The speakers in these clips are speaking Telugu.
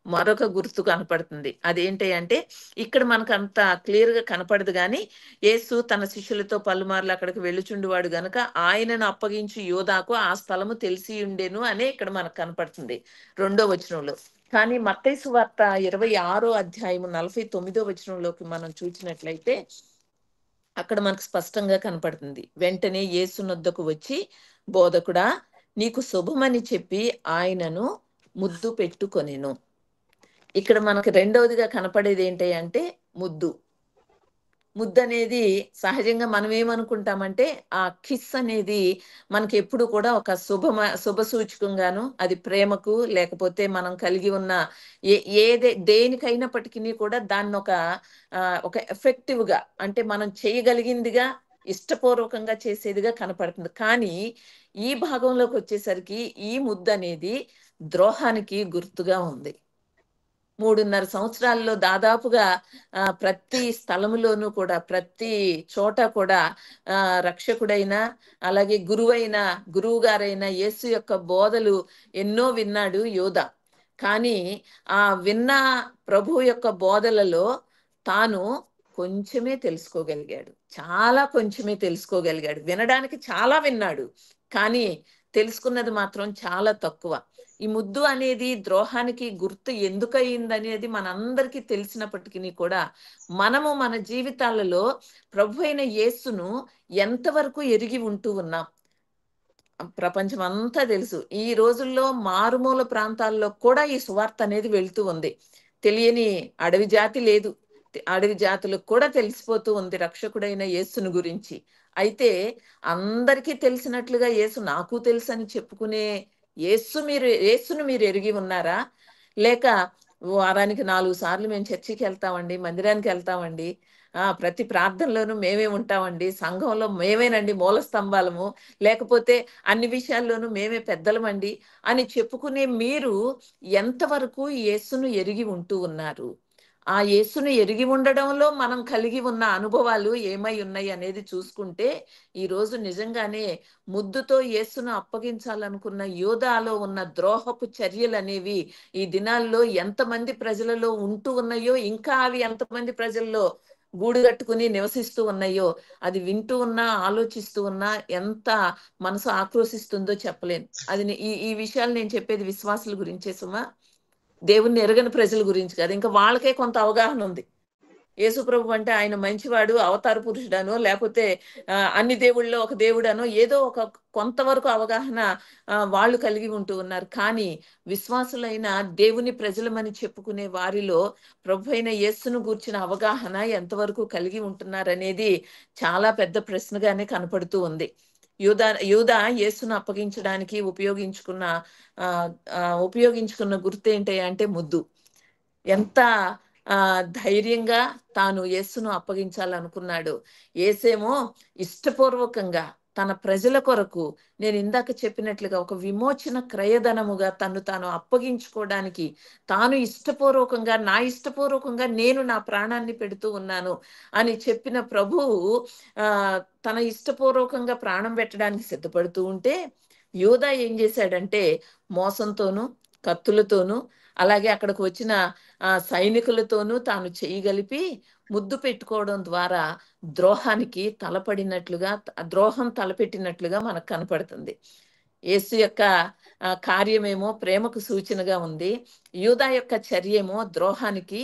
మరొక గుర్తు కనపడుతుంది. అదేంటి అంటే ఇక్కడ మనకంత క్లియర్‌గా కనపడదు గానీ, యేసు తన శిష్యులతో పలుమార్లు అక్కడికి వెళ్ళుచుండువాడు గనక, ఆయనను అప్పగించి యోదాకు ఆ స్థలము తెలిసి ఉండెను అనే ఇక్కడ మనకు కనపడుతుంది. 2 వచనంలో. కానీ మత్తయి సువార్త 26 అధ్యాయము 49 వచనంలోకి మనం చూసినట్లయితే, అక్కడ మనకు స్పష్టంగా కనపడుతుంది. వెంటనే యేసునొద్దకు వచ్చి, బోధకుడా నీకు శుభమని చెప్పి ఆయనను ముద్దు పెట్టుకొనెను. ఇక్కడ మనకు రెండవదిగా కనపడేది ఏంటి అంటే ముద్దు. ముద్దనేది సహజంగా మనం ఏమనుకుంటామంటే, ఆ కిస్ అనేది మనకెప్పుడు కూడా ఒక శుభ సూచకంగాను, అది ప్రేమకు లేకపోతే మనం కలిగి ఉన్న ఏ దేనికైనప్పటికిని కూడా దాన్నొక ఒక ఎఫెక్టివ్‌గా అంటే మనం చేయగలిగిందిగా, ఇష్టపూర్వకంగా చేసేదిగా కనపడుతుంది. కానీ ఈ భాగంలోకొచ్చేసరికి ఈ ముద్దనేది ద్రోహానికి గుర్తుగా ఉంది. 3.5 సంవత్సరాల్లో దాదాపుగా ప్రతి స్థలములోనూ కూడా, ప్రతి చోట కూడా రక్షకుడైన, అలాగే గురువుగారైన యేసు యొక్క బోధలు ఎన్నో విన్నాడు యోధ. కానీ ఆ విన్న ప్రభువు యొక్క బోధలలో తాను కొంచెమే తెలుసుకోగలిగాడు. చాలా కొంచెమే తెలుసుకోగలిగాడు. వినడానికి చాలా విన్నాడు. కానీ తెలుసుకున్నది మాత్రం చాలా తక్కువ. ఈ ముద్దు అనేది ద్రోహానికి గుర్తు ఎందుకయిందనేది మనందరికీ తెలిసినప్పటికీ కూడా, మనము మన జీవితాలలో ప్రభువైన యేసును ఎంతవరకు ఎరిగి ఉంటూ ఉన్నాం? ప్రపంచం అంతా తెలుసు. ఈ రోజుల్లో మారుమూల ప్రాంతాల్లో కూడా ఈ సువార్త అనేది వెళ్తూ ఉంది. తెలియని అడవి జాతి లేదు. అడవి జాతులకు కూడా తెలిసిపోతూ ఉంది రక్షకుడైన యేసును గురించి. అయితే అందరికీ తెలిసినట్లుగా యేసు నాకు తెలుసని చెప్పుకునే యేసును మీరు ఎరిగి ఉన్నారా? లేక వారానికి 4 సార్లు మేము చర్చికెళ్తామండి, మందిరానికెళ్తామండి. ప్రతి ప్రార్థనలోనూ మేమే ఉంటామండి. సంఘంలో మేమేనండి మూల స్తంభాలము. లేకపోతే అన్ని విషయాల్లోనూ మేమే పెద్దలమండి అని చెప్పుకునే మీరు ఎంతవరకు యేసును ఎరిగి ఉంటూ ఉన్నారు? ఆ యేసును ఎరిగి ఉండడంలో మనం కలిగి ఉన్న అనుభవాలు ఏమై ఉన్నాయి అనేది చూసుకుంటే, ఈరోజు నిజంగానే ముద్దుతో యేసును అప్పగించాలనుకున్న యూదాలో ఉన్న ద్రోహపు చర్యలనేవి ఈ దినాల్లో ఎంతమంది ప్రజలలో ఉంటూ ఉన్నాయో, ఇంకా అవి ఎంతమంది ప్రజల్లో గూడుగట్టుకుని నివసిస్తూ ఉన్నాయో, అది వింటూ ఉన్నా, ఆలోచిస్తూ ఉన్నా ఎంత మనసు ఆక్రోశిస్తుందో చెప్పలేను. అది ఈ విషయాలు నేను చెప్పేది విశ్వాసుల గురించే సుమా. దేవుణ్ణి ఎరగని ప్రజల గురించి కాదు. ఇంకా వాళ్ళకే కొంత అవగాహన ఉంది. యేసుప్రభు అంటే ఆయన మంచివాడు, అవతార పురుషుడనో, లేపోతే అన్ని దేవుళ్ళలో ఒక దేవుడనో, ఏదో ఒక కొంతవరకు అవగాహన వాళ్ళు కలిగి ఉంటూ ఉన్నారు. కానీ విశ్వాసులైన దేవుని ప్రజలమని చెప్పుకునే వారిలో ప్రభువైన యేసును గూర్చిన అవగాహన ఎంతవరకు కలిగి ఉంటున్నారనేది చాలా పెద్ద ప్రశ్నగానే కనపడుతూ ఉంది. యూదా యేసును అప్పగించడానికి ఉపయోగించుకున్న గుర్తేంటి అంటే ముద్దు. ఎంత ధైర్యంగా తాను యేసును అప్పగించాలనుకున్నాడు. యేసేమో ఇష్టపూర్వకంగా తన ప్రజల కొరకు, నేను ఇందాక చెప్పినట్లుగా ఒక విమోచన క్రయధనముగా తన్ను తాను అప్పగించుకోవడానికి, తాను ఇష్టపూర్వకంగా నేను నా ప్రాణాన్ని పెడుతూ ఉన్నాను అని చెప్పిన ప్రభువు తన ఇష్టపూర్వకంగా ప్రాణం పెట్టడానికి సిద్ధపడుతూ ఉంటే, యూదా ఏం చేశాడంటే మోసంతోనూ, కత్తులతోనూ, అలాగే అక్కడికి వచ్చిన సైనికులతోనూ తాను చేయగలిపి ముద్దు పెట్టుకోవడం ద్వారా ద్రోహం తలపెట్టినట్లుగా మనకు కనపడుతుంది. యేసు యొక్క కార్యమేమో ప్రేమకు సూచనగా ఉంది. యూదా యొక్క చర్యేమో ద్రోహానికి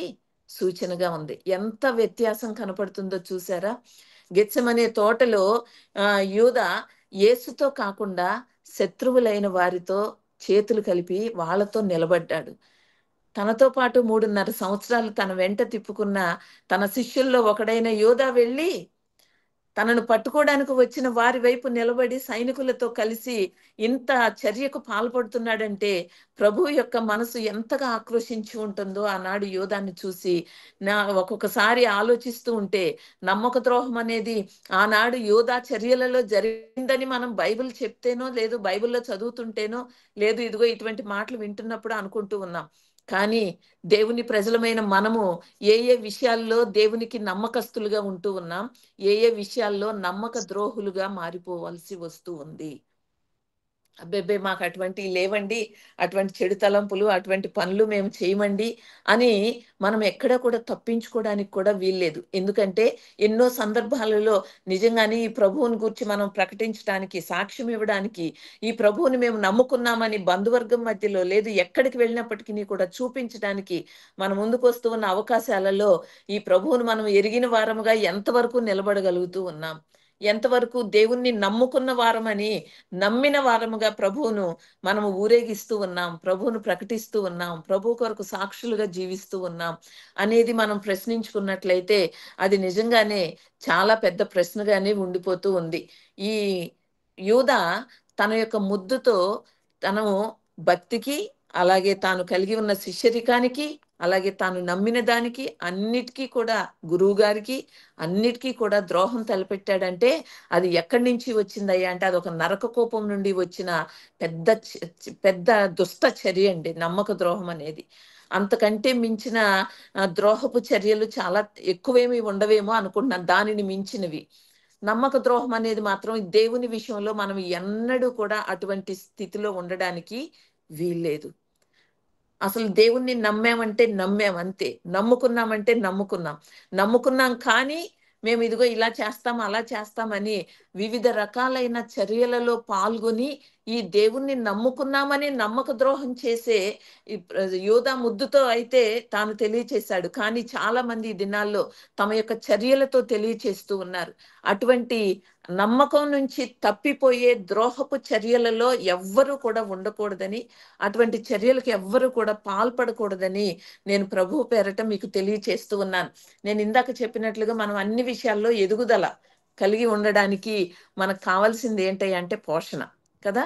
సూచనగా ఉంది. ఎంత వ్యత్యాసం కనపడుతుందో చూసారా? గెత్సెమనే తోటలో యూదా యేసుతో కాకుండా శత్రువులైన వారితో చేతులు కలిపి వాళ్ళతో నిలబడ్డాడు. తనతో పాటు 3.5 సంవత్సరాలు తన వెంట తిప్పుకున్న తన శిష్యుల్లో ఒకడైన యూదా వెళ్ళి తనను పట్టుకోవడానికి వచ్చిన వారి వైపు నిలబడి సైనికులతో కలిసి ఇంత చర్యకు పాల్పడుతున్నాడంటే ప్రభువు యొక్క మనసు ఎంతగా ఆక్రోశించి ఉంటుందో ఆనాడు యోధాన్ని చూసి ఒక్కొక్కసారి ఆలోచిస్తూ ఉంటే, నమ్మక ద్రోహం అనేది ఆనాడు యోధా చర్యలలో జరిగిందని మనం బైబిల్ చెప్తేనో, లేదు బైబిల్లో చదువుతుంటేనో, లేదు ఇదిగో ఇటువంటి మాటలు వింటున్నప్పుడు అనుకుంటూ ఉన్నాం. కానీ దేవుని ప్రజలమైన మనము ఏ విషయాల్లో దేవునికి నమ్మకస్తులుగా ఉంటూ ఉన్నాం, ఏ విషయాల్లో నమ్మక ద్రోహులుగా మారిపోవలసి వస్తూ ఉంది. అబ్బెబ్బే! మాకు అటువంటివి లేవండి. అటువంటి చెడు తలంపులు, అటువంటి పనులు మేము చేయమండి అని మనం ఎక్కడ కూడా తప్పించుకోవడానికి కూడా వీల్లేదు. ఎందుకంటే ఎన్నో సందర్భాలలో నిజంగానే ఈ ప్రభువుని గూర్చి మనం ప్రకటించటానికి, సాక్ష్యం ఇవ్వడానికి, ఈ ప్రభువుని మేము నమ్ముకున్నామని బంధువర్గం మధ్యలో లేదు ఎక్కడికి వెళ్ళినప్పటికిని కూడా చూపించడానికి మన ముందుకొస్తూ ఉన్న అవకాశాలలో ఈ ప్రభువును మనం ఎరిగిన వారముగా ఎంతవరకు నిలబడగలుగుతూ ఉన్నాం? ఎంతవరకు దేవుణ్ణి నమ్ముకున్న వారమని నమ్మిన వారముగా ప్రభువును మనము ఊరేగిస్తూ ఉన్నాం. ప్రభువును ప్రకటిస్తూ ఉన్నాం. ప్రభువు కొరకు సాక్షులుగా జీవిస్తూ ఉన్నాం అనేది మనం ప్రశ్నించుకున్నట్లయితే అది నిజంగానే చాలా పెద్ద ప్రశ్నగానే ఉండిపోతూ ఉంది. ఈ యూదా తన యొక్క ముద్దుతో తను భక్తికి, అలాగే తాను కలిగి ఉన్న శిష్యరికానికి, అలాగే తాను నమ్మిన దానికి అన్నిటికీ కూడా గురువుగారికి అన్నిటికీ కూడా ద్రోహం తలపెట్టాడంటే అది ఎక్కడి నుంచి వచ్చిందయ్యా అంటే అదొక నరక కోపం నుండి వచ్చిన పెద్ద పెద్ద దుష్ట చర్య అండి నమ్మక ద్రోహం అనేది. అంతకంటే మించిన ద్రోహపు చర్యలు చాలా ఎక్కువేమి ఉండవేమో అనుకుంటున్నాను. దానిని మించినవి. నమ్మక ద్రోహం అనేది మాత్రం దేవుని విషయంలో మనం ఎన్నడూ కూడా అటువంటి స్థితిలో ఉండడానికి వీల్లేదు. అసలు దేవుణ్ణి నమ్మామంటే నమ్మాం అంతే. నమ్ముకున్నామంటే నమ్ముకున్నాం. నమ్ముకున్నాం కానీ, మేము ఇదిగో ఇలా చేస్తాం, అలా చేస్తామని వివిధ రకాలైన చర్యలలో పాల్గొని, ఈ దేవుణ్ణి నమ్ముకున్నామని నమ్మక ద్రోహం చేసే ఈ యూదా ముద్దుతో అయితే తాను తెలియచేశాడు. కానీ చాలామంది ఈ దినాల్లో తమ యొక్క చర్యలతో తెలియచేస్తూ ఉన్నారు. అటువంటి నమ్మకం నుంచి తప్పిపోయే ద్రోహపు చర్యలలో ఎవ్వరూ కూడా ఉండకూడదని, అటువంటి చర్యలకు ఎవ్వరూ కూడా పాల్పడకూడదని నేను ప్రభువు పేరట మీకు తెలియచేస్తూ ఉన్నాను. నేను ఇందాక చెప్పినట్లుగా మనం అన్ని విషయాల్లో ఎదుగుదల కలిగి ఉండడానికి మనకు కావాల్సింది ఏంటంటే పోషణ కదా!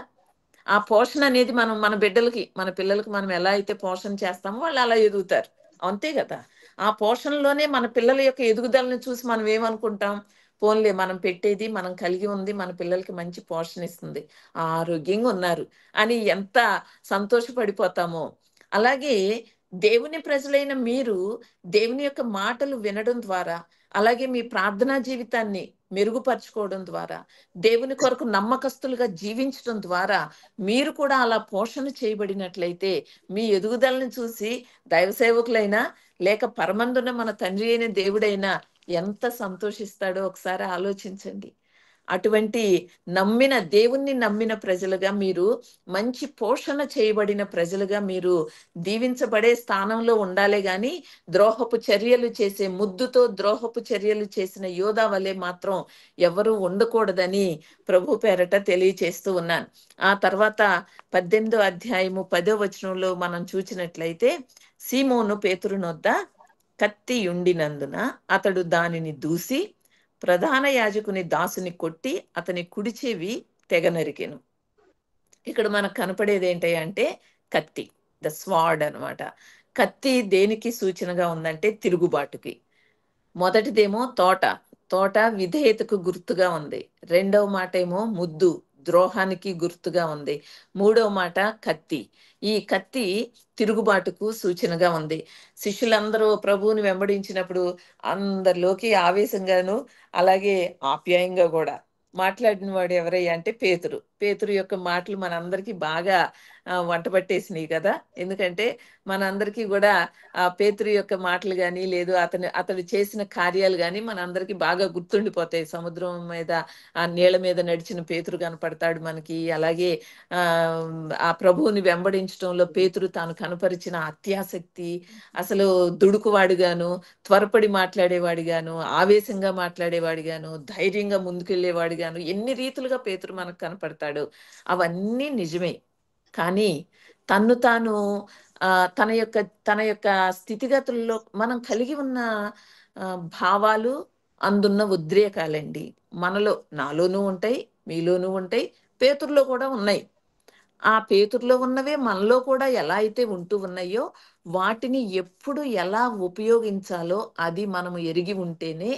ఆ పోషణ అనేది మనం మన బిడ్డలకి, మన పిల్లలకి మనం ఎలా అయితే పోషణ చేస్తామో వాళ్ళు అలా ఎదుగుతారు. అంతే గదా! ఆ పోషణలోనే మన పిల్లల యొక్క ఎదుగుదలను చూసి మనం ఏమనుకుంటాం? పోన్లే మనం పెట్టేది, మనం కలిగి ఉంది మన పిల్లలకి మంచి పోషణ ఇస్తుంది. ఆరోగ్యంగా ఉన్నారు అని ఎంత సంతోషపడిపోతామో. అలాగే దేవుని ప్రజలైన మీరు దేవుని యొక్క మాటలు వినడం ద్వారా, అలాగే మీ ప్రార్థనా జీవితాన్ని మెరుగుపరుచుకోవడం ద్వారా, దేవుని కొరకు నమ్మకస్తులుగా జీవించడం ద్వారా మీరు కూడా అలా పోషణ చేయబడినట్లయితే మీ ఎదుగుదలను చూసి దైవ సేవకులైనా లేక పరమందున మన తండ్రి అయిన దేవుడైనా ఎంత సంతోషిస్తాడో ఒకసారి ఆలోచించండి. అటువంటి దేవుణ్ణి నమ్మిన ప్రజలుగా మీరు మంచి పోషణ చేయబడిన ప్రజలుగా మీరు దీవించబడే స్థానంలో ఉండాలే గాని ద్రోహపు చర్యలు చేసే ముద్దుతో ద్రోహపు చర్యలు చేసిన యోధా వలె మాత్రం ఎవరు ఉండకూడదని ప్రభు పేరట తెలియచేస్తూ ఉన్నాను. ఆ తర్వాత 18వ అధ్యాయము 10వ వచనంలో మనం చూచినట్లయితే సీమోను పేతురునొద్ద కత్తి ఉండినందున అతడు దానిని దూసి ప్రధాన యాజకుని దాసుని కొట్టి అతని కుడి చెవి తెగ నరికెను. ఇక్కడ మనకు కనపడేది ఏంటంటే కత్తి, ద స్వార్డ్ అన్నమాట. కత్తి దేనికి సూచనగా ఉందంటే తిరుగుబాటుకి. మొదటిదేమో తోట, తోట విధేయతకు గుర్తుగా ఉంది. రెండవ మాట ఏమో ముద్దు, ద్రోహానికి గుర్తుగా ఉంది. మూడవ మాట కత్తి. ఈ కత్తి తిరుగుబాటుకు సూచనగా ఉంది. శిష్యులందరూ ప్రభువుని వెంబడించినప్పుడు అందరిలోకి ఆవేశంగాను, అలాగే ఆప్యాయంగా కూడా మాట్లాడిన వాడు ఎవరయ్యా అంటే పేతురు. పేతురు యొక్క మాటలు మనందరికీ బాగా వంట పట్టేసినాయి కదా! ఎందుకంటే మనందరికీ కూడా పేతురు యొక్క మాటలు గాని, లేదు అతడు చేసిన కార్యాలు గాని మనందరికీ బాగా గుర్తుండిపోతాయి. సముద్రం మీద ఆ నీళ్ళ మీద నడిచిన పేతురు కనపడతాడు మనకి. అలాగే ఆ ప్రభువుని వెంబడించడంలో పేతురు తాను కనపరిచిన అత్యాసక్తి, అసలు దుడుకువాడుగాను, త్వరపడి మాట్లాడేవాడిగాను, ఆవేశంగా మాట్లాడేవాడిగాను, ధైర్యంగా ముందుకెళ్ళేవాడిగాను ఎన్ని రీతులుగా పేతురు మనకు కనపడతాడు. అవన్నీ నిజమే. కానీ తన్ను తాను తన యొక్క స్థితిగతుల్లో మనం కలిగి ఉన్న భావాలు, అందున్న ఉద్రేకాలండి. నాలోనూ ఉంటాయి, మీలోనూ ఉంటాయి, పేతురులో కూడా ఉన్నాయి. ఆ పేతురులో ఉన్నవే మనలో కూడా ఎలా అయితే ఉంటూ ఉన్నాయో, వాటిని ఎప్పుడు ఎలా ఉపయోగించాలో అది మనము ఎరిగి ఉంటేనే,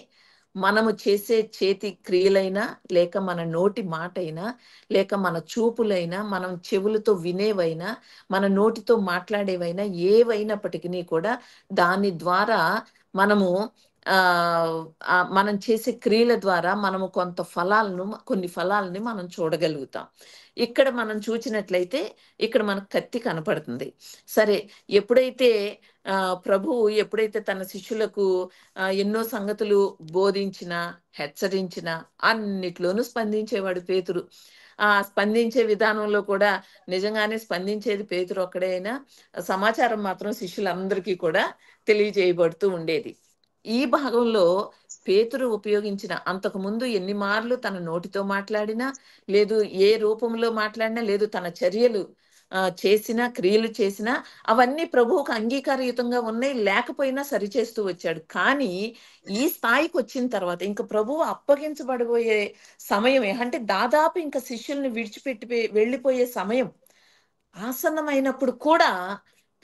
మనము చేసే చేతి క్రియలైనా, లేక మన నోటి మాటైనా, లేక మన చూపులైనా, మనం చెవులతో వినేవైనా, మన నోటితో మాట్లాడేవైనా ఏవైనప్పటికినీ కూడా దాని ద్వారా మనము మనం చేసే క్రియల ద్వారా మనము కొన్ని ఫలాలను మనం చూడగలుగుతాం. ఇక్కడ మనం చూచినట్లయితే ఇక్కడ మనకు కత్తి కనపడుతుంది. సరే, ఎప్పుడైతే ప్రభువు ఎప్పుడైతే తన శిష్యులకు ఎన్నో సంగతులు బోధించినా, హెచ్చరించినా అన్నిట్లోనూ స్పందించేవాడు పేతురు. ఆ స్పందించే విధానంలో కూడా నిజంగానే స్పందించేది పేతురు ఒక్కడే అయినా, సమాచారం మాత్రం శిష్యులందరికీ కూడా తెలియజేయబడుతూ ఉండేది. ఈ భాగంలో పేతురు ఉపయోగించిన అంతకుముందు ఎన్ని మార్లు తన నోటితో మాట్లాడినా, లేదు ఏ రూపంలో మాట్లాడినా, లేదు తన చర్యలు చేసినా, క్రియలు చేసినా అవన్నీ ప్రభువుకు అంగీకారయుతంగా ఉన్నాయి. లేకపోయినా సరిచేస్తూ వచ్చాడు. కానీ ఈ స్థాయికొచ్చిన తర్వాత ఇంక ప్రభువు అప్పగించబడబోయే సమయం అంటే దాదాపు ఇంక శిష్యుల్ని విడిచిపెట్టి వెళ్ళిపోయే సమయం ఆసన్నమైనప్పుడు కూడా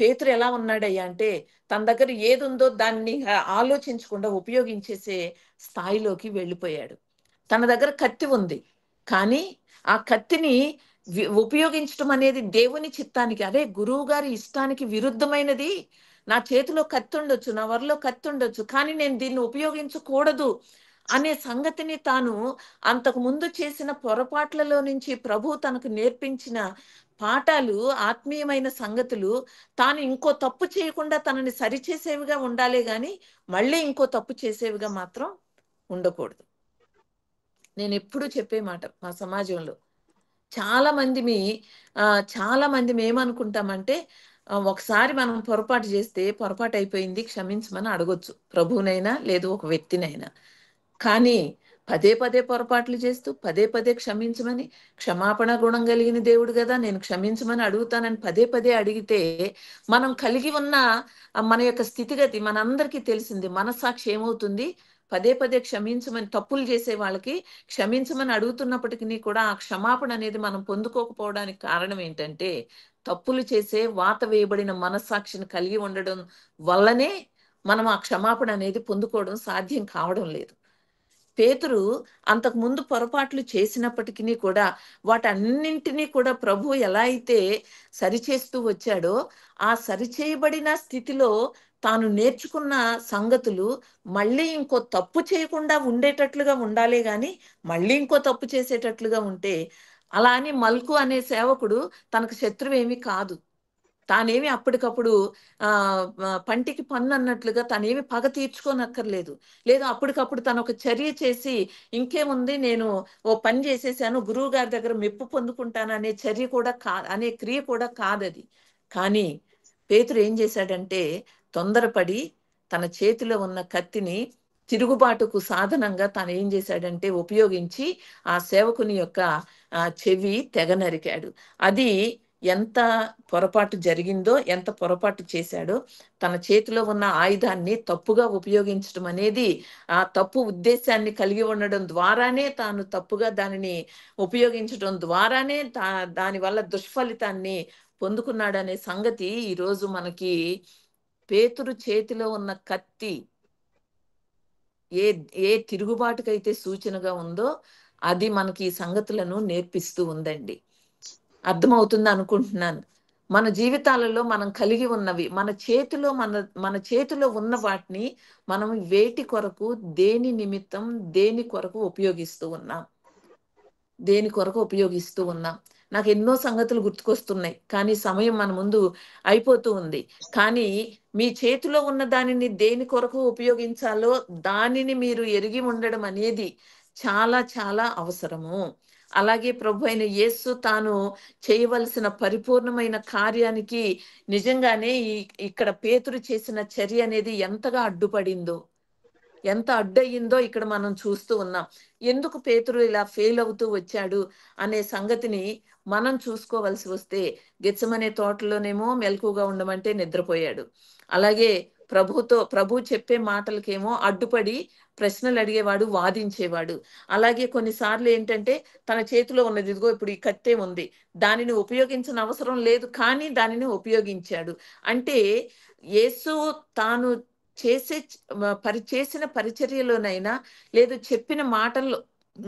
పేతురు ఎలా ఉన్నాడయ్యా అంటే, తన దగ్గర ఏదుందో దాన్ని ఆలోచించకుండా ఉపయోగించేసే స్థాయిలోకి వెళ్ళిపోయాడు. తన దగ్గర కత్తి ఉంది. కానీ ఆ కత్తిని ఉపయోగించటం అనేది దేవుని చిత్తానికి, అదే గురువుగారి ఇష్టానికి విరుద్ధమైనది. నా చేతిలో కత్తుండొచ్చు, నా వరలో కత్తుండొచ్చు, కానీ నేను దీన్ని ఉపయోగించకూడదు అనే సంగతిని తాను అంతకుముందు చేసిన పొరపాట్లలో నుంచి ప్రభువు తనకు నేర్పించిన పాఠాలు, ఆత్మీయమైన సంగతులు తాను ఇంకో తప్పు చేయకుండా తనని సరిచేసేవిగా ఉండాలే గాని, మళ్ళీ ఇంకో తప్పు చేసేవిగా మాత్రం ఉండకూడదు. నేనెప్పుడూ చెప్పే మాట మా సమాజంలో. చాలా మందిమి చాలా మందిమి ఏమనుకుంటామంటే, ఒకసారి మనం పొరపాటు చేస్తే పొరపాటయిపోయింది క్షమించమని అడగొచ్చు. ప్రభువునైనా, లేదు ఒక వ్యక్తినైనా. కానీ పదే పదే పొరపాట్లు చేస్తూ, పదే పదే క్షమించమని, క్షమాపణ గుణం కలిగిన దేవుడు గదా! నేను క్షమించమని అడుగుతానని పదే పదే అడిగితే, మనం కలిగి ఉన్న మన యొక్క స్థితిగతి మనందరికీ తెలిసింది. మనస్సాక్షి ఏమవుతుంది? పదే పదే క్షమించమని తప్పులు చేసే వాళ్ళకి క్షమించమని అడుగుతున్నప్పటికిని కూడా ఆ క్షమాపణ అనేది మనం పొందుకోకపోవడానికి కారణం ఏంటంటే, తప్పులు చేసే వాత వేయబడిన మనస్సాక్షిని కలిగి ఉండడం వల్లనే మనం ఆ క్షమాపణ అనేది పొందుకోవడం సాధ్యం కావడం లేదు. పేతురు అంతకుముందు పొరపాట్లు చేసినప్పటికిని కూడా వాటన్నింటినీ కూడా ప్రభువు ఎలా అయితే సరిచేస్తూ వచ్చాడో, ఆ సరిచేయబడిన స్థితిలో తాను నేర్చుకున్న సంగతులు మళ్ళీ ఇంకో తప్పు చేయకుండా ఉండేటట్లుగా ఉండాలే గాని, మళ్ళీ ఇంకో తప్పు చేసేటట్లుగా ఉంటే, అలా అని మల్కు అనే సేవకుడు తనకు శత్రువేమీ కాదు. తానేమి అప్పటికప్పుడు పంటికి పన్నన్నట్లుగా తనేమి పగ తీర్చుకోనక్కర్లేదు. లేదు అప్పటికప్పుడు తనొక చర్య చేసి, ఇంకేముంది నేను ఓ పని చేసేసాను, గురువుగారి దగ్గర మెప్పు పొందుకుంటాననే చర్య కూడా అనే క్రియ కూడా కాదది. కానీ పేతురు ఏం చేశాడంటే, తొందరపడి తన చేతిలో ఉన్న కత్తిని తిరుగుబాటుకు సాధనంగా తానేం చేశాడంటే ఉపయోగించి, ఆ సేవకుని యొక్క చెవి తెగ నరికాడు. అది ఎంత పొరపాటు జరిగిందో, ఎంత పొరపాటు చేశాడో, తన చేతిలో ఉన్న ఆయుధాన్ని తప్పుగా ఉపయోగించడం అనేది, ఆ తప్పు ఉద్దేశాన్ని కలిగి ఉండడం ద్వారానే తాను తప్పుగా దానిని ఉపయోగించడం ద్వారానే దానివల్ల దుష్ఫలితాన్ని పొందుకున్నాడనే సంగతి ఈరోజు మనకి పేతురు చేతిలో ఉన్న కత్తి ఏ ఏ తిరుగుబాటుకైతే సూచనగా ఉందో, అది మనకి ఈ సంగతులను నేర్పిస్తూ ఉందండి. అర్థమవుతుందనుకుంటున్నాను. మన జీవితాలలో మనం కలిగి ఉన్నవి, మన చేతిలో ఉన్న వాటిని మనం వేటి కొరకు, దేని నిమిత్తం, దేని కొరకు ఉపయోగిస్తూ ఉన్నాం. దేని కొరకు ఉపయోగిస్తూ ఉన్నాం. నాకెన్నో సంగతులు గుర్తుకొస్తున్నాయి. కానీ సమయం మన ముందు అయిపోతూ ఉంది. కానీ మీ చేతిలో ఉన్న దానిని దేని కొరకు ఉపయోగించాలో దానిని మీరు ఎరిగి ఉండడం అనేది చాలా చాలా అవసరము. అలాగే ప్రభువైన యేసు తాను చేయవలసిన పరిపూర్ణమైన కార్యానికి నిజంగానే ఇక్కడ పేతురు చేసిన చర్య అనేది ఎంతగా అడ్డుపడిందో, ఎంత అడ్డయిందో ఇక్కడ మనం చూస్తూ ఉన్నాం. ఎందుకు పేతురు ఇలా ఫెయిల్ అవుతూ వచ్చాడు అనే సంగతిని మనం చూసుకోవలసి వస్తే, గెత్సెమనే తోటలోనేమో మెలకువగా ఉండమంటే నిద్రపోయాడు. అలాగే ప్రభు చెప్పే మాటలకేమో అడ్డుపడి ప్రశ్నలు అడిగేవాడు, వాదించేవాడు. అలాగే కొన్నిసార్లు ఏంటంటే తన చేతిలో ఉన్నది, ఇదిగో ఇప్పుడు ఈ కత్తే ఉంది, దానిని ఉపయోగించిన అవసరం లేదు, కానీ దానిని ఉపయోగించాడు. అంటే యేసు తాను చేసిన పరిచర్యలోనైనా, లేదు చెప్పిన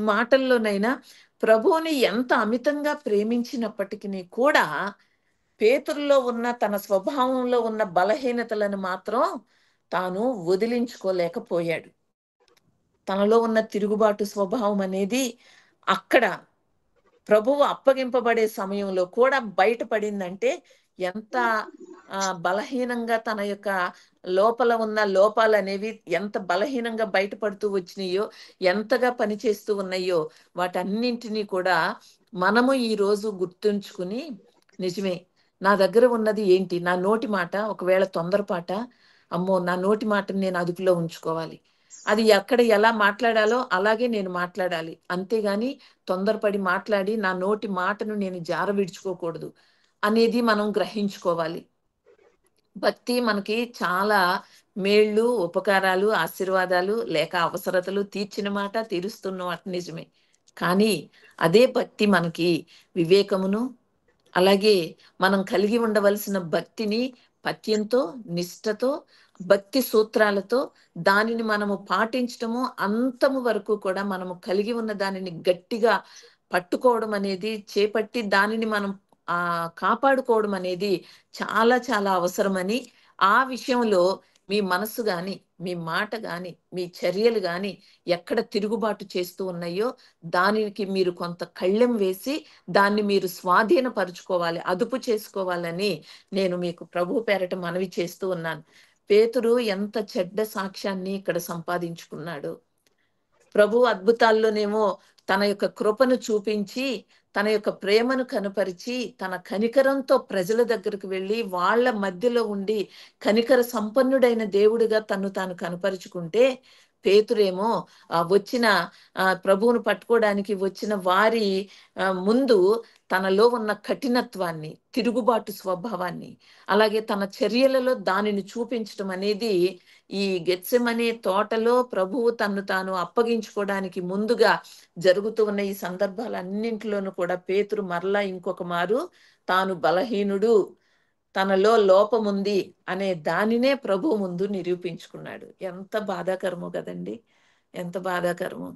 మాటల్లోనైనా ప్రభువుని ఎంత అమితంగా ప్రేమించినప్పటికీ కూడా పేతురులో ఉన్న తన స్వభావంలో ఉన్న బలహీనతలను మాత్రం తాను వదిలించుకోలేకపోయాడు. తనలో ఉన్న తిరుగుబాటు స్వభావం అనేది అక్కడ ప్రభువు అప్పగింపబడే సమయంలో కూడా బయటపడిందంటే ఎంత బలహీనంగా తన యొక్క లోపల ఉన్న లోపాలనేవి ఎంత బలహీనంగా బయటపడుతూ వచ్చినాయో, ఎంతగా పనిచేస్తూ ఉన్నాయో వాటన్నింటినీ కూడా మనము ఈరోజు గుర్తుంచుకుని నిజమే నా దగ్గర ఉన్నది ఏంటి? నా నోటి మాట ఒకవేళ తొందరపాట, అమ్మో! నా నోటి మాటని నేను అదుపులో ఉంచుకోవాలి. అది ఎక్కడ ఎలా మాట్లాడాలో అలాగే నేను మాట్లాడాలి. అంతేగాని తొందరపడి మాట్లాడి నా నోటి మాటను నేను జార విడుచుకోకూడదు అనేది మనం గ్రహించుకోవాలి. భక్తి మనకి చాలా మేళ్ళు, ఉపకారాలు, ఆశీర్వాదాలు లేక అవసరతలు తీర్చిన మాట, తీరుస్తున్న మాట నిజమే. కానీ అదే భక్తి మనకి వివేకమును, అలాగే మనం కలిగి ఉండవలసిన భక్తిని పత్యంతో, నిష్టతో, భక్తి సూత్రాలతో దానిని మనము పాటించటము అంతము వరకు కూడా మనము కలిగి ఉన్న దానిని గట్టిగా పట్టుకోవడం అనేది చేపట్టి దానిని మనం కాపాడుకోవడం అనేది చాలా చాలా అవసరమని, ఆ విషయంలో మీ మనసు గాని, మీ మాట గాని, మీ చర్యలు గాని ఎక్కడ తిరుగుబాటు చేస్తూ ఉన్నాయో దానికి మీరు కొంత కళ్ళెం వేసి దాన్ని మీరు స్వాధీనపరుచుకోవాలి, అదుపు చేసుకోవాలని నేను మీకు ప్రభువు పేరట మనవి చేస్తూ ఉన్నాను. పేతురు ఎంత చెడ్డ సాక్ష్యాన్ని ఇక్కడ సంపాదించుకున్నాడు. ప్రభువు అద్భుతాల్లోనేమో తన యొక్క కృపను చూపించి, తన యొక్క ప్రేమను కనపరిచి, తన కనికరంతో ప్రజల దగ్గరకు వెళ్ళి వాళ్ళ మధ్యలో ఉండి కనికర సంపన్నుడైన దేవుడిగా తన్ను తాను కనపరుచుకుంటే, పేతురేమో వచ్చిన ప్రభువును పట్టుకోవడానికి వచ్చిన వారి ముందు తనలో ఉన్న కఠినత్వాన్ని, తిరుగుబాటు స్వభావాన్ని, అలాగే తన చర్యలలో దానిని చూపించటం అనేది ఈ గెత్సెమనే తోటలో ప్రభువు తన్ను తాను అప్పగించుకోవడానికి ముందుగా జరుగుతూ ఉన్న ఈ సందర్భాలన్నింటిలోనూ కూడా పేతురు మరలా ఇంకొక మారు తాను బలహీనుడు, తనలో లోపముంది అనే దానినే ప్రభువు ముందు నిరూపించుకున్నాడు. ఎంత బాధాకరమో కదండి! ఎంత బాధాకరమో.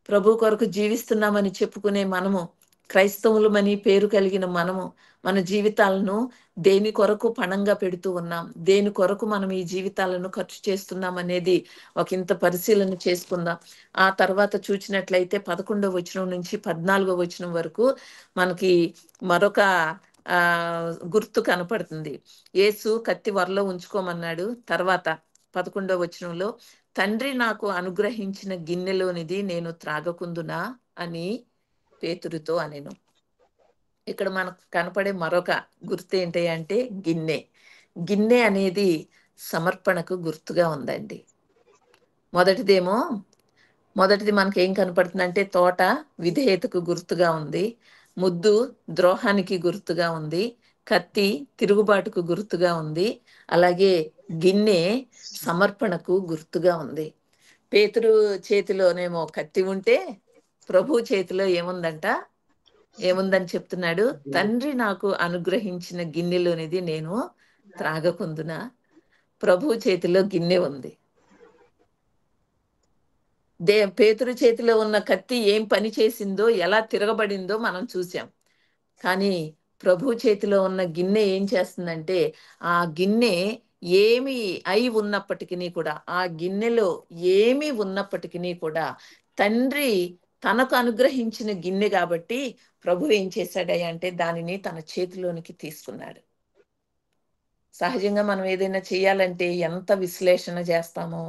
ప్రభు కొరకు జీవిస్తున్నామని చెప్పుకునే మనము, క్రైస్తవులమని పేరు కలిగిన మనము, మన జీవితాలను దేని కొరకు పణంగా పెడుతూ ఉన్నాం, దేని కొరకు మనం ఈ జీవితాలను ఖర్చు చేస్తున్నాం అనేది ఒకంత పరిశీలన చేసుకుందాం. ఆ తర్వాత చూచినట్లయితే 11వ వచనం నుంచి 14వ వచనం వరకు మనకి మరొక గుర్తు కనపడుతుంది. యేసు కత్తి వరలో ఉంచుకోమన్నాడు. తర్వాత 11వ వచనంలో తండ్రి నాకు అనుగ్రహించిన గిన్నెలోనిది నేను త్రాగకుందునా అని పేతురుతో అనెను. ఇక్కడ మనకు కనపడే మరొక గుర్తు ఏంటి అంటే గిన్నె. గిన్నె అనేది సమర్పణకు గుర్తుగా ఉందండి. మొదటిది మనకి ఏం కనపడుతుందంటే తోట విధేయతకు గుర్తుగా ఉంది, ముద్దు ద్రోహానికి గుర్తుగా ఉంది, కత్తి తిరుగుబాటుకు గుర్తుగా ఉంది, అలాగే గిన్నె సమర్పణకు గుర్తుగా ఉంది. పేతురు చేతిలోనేమో కత్తి ఉంటే ప్రభు చేతిలో ఏముందని చెప్తున్నాడు? తండ్రి నాకు అనుగ్రహించిన గిన్నెలోనిది నేను త్రాగకుందునా. ప్రభు చేతిలో గిన్నె ఉంది. పేతురు చేతిలో ఉన్న కత్తి ఏం పని చేసిందో, ఎలా తిరగబడిందో మనం చూసాం. కానీ ప్రభు చేతిలో ఉన్న గిన్నె ఏం చేస్తుందంటే, ఆ గిన్నె ఏమి అయి ఉన్నప్పటికీ కూడా, ఆ గిన్నెలో ఏమి ఉన్నప్పటికీ కూడా తండ్రి తనకు అనుగ్రహించిన గిన్నె కాబట్టి ప్రభు ఏం చేశాడయ్యా అంటే దానిని తన చేతిలోనికి తీసుకున్నాడు. సహజంగా మనం ఏదైనా చేయాలంటే ఎంత విశ్లేషణ చేస్తామో,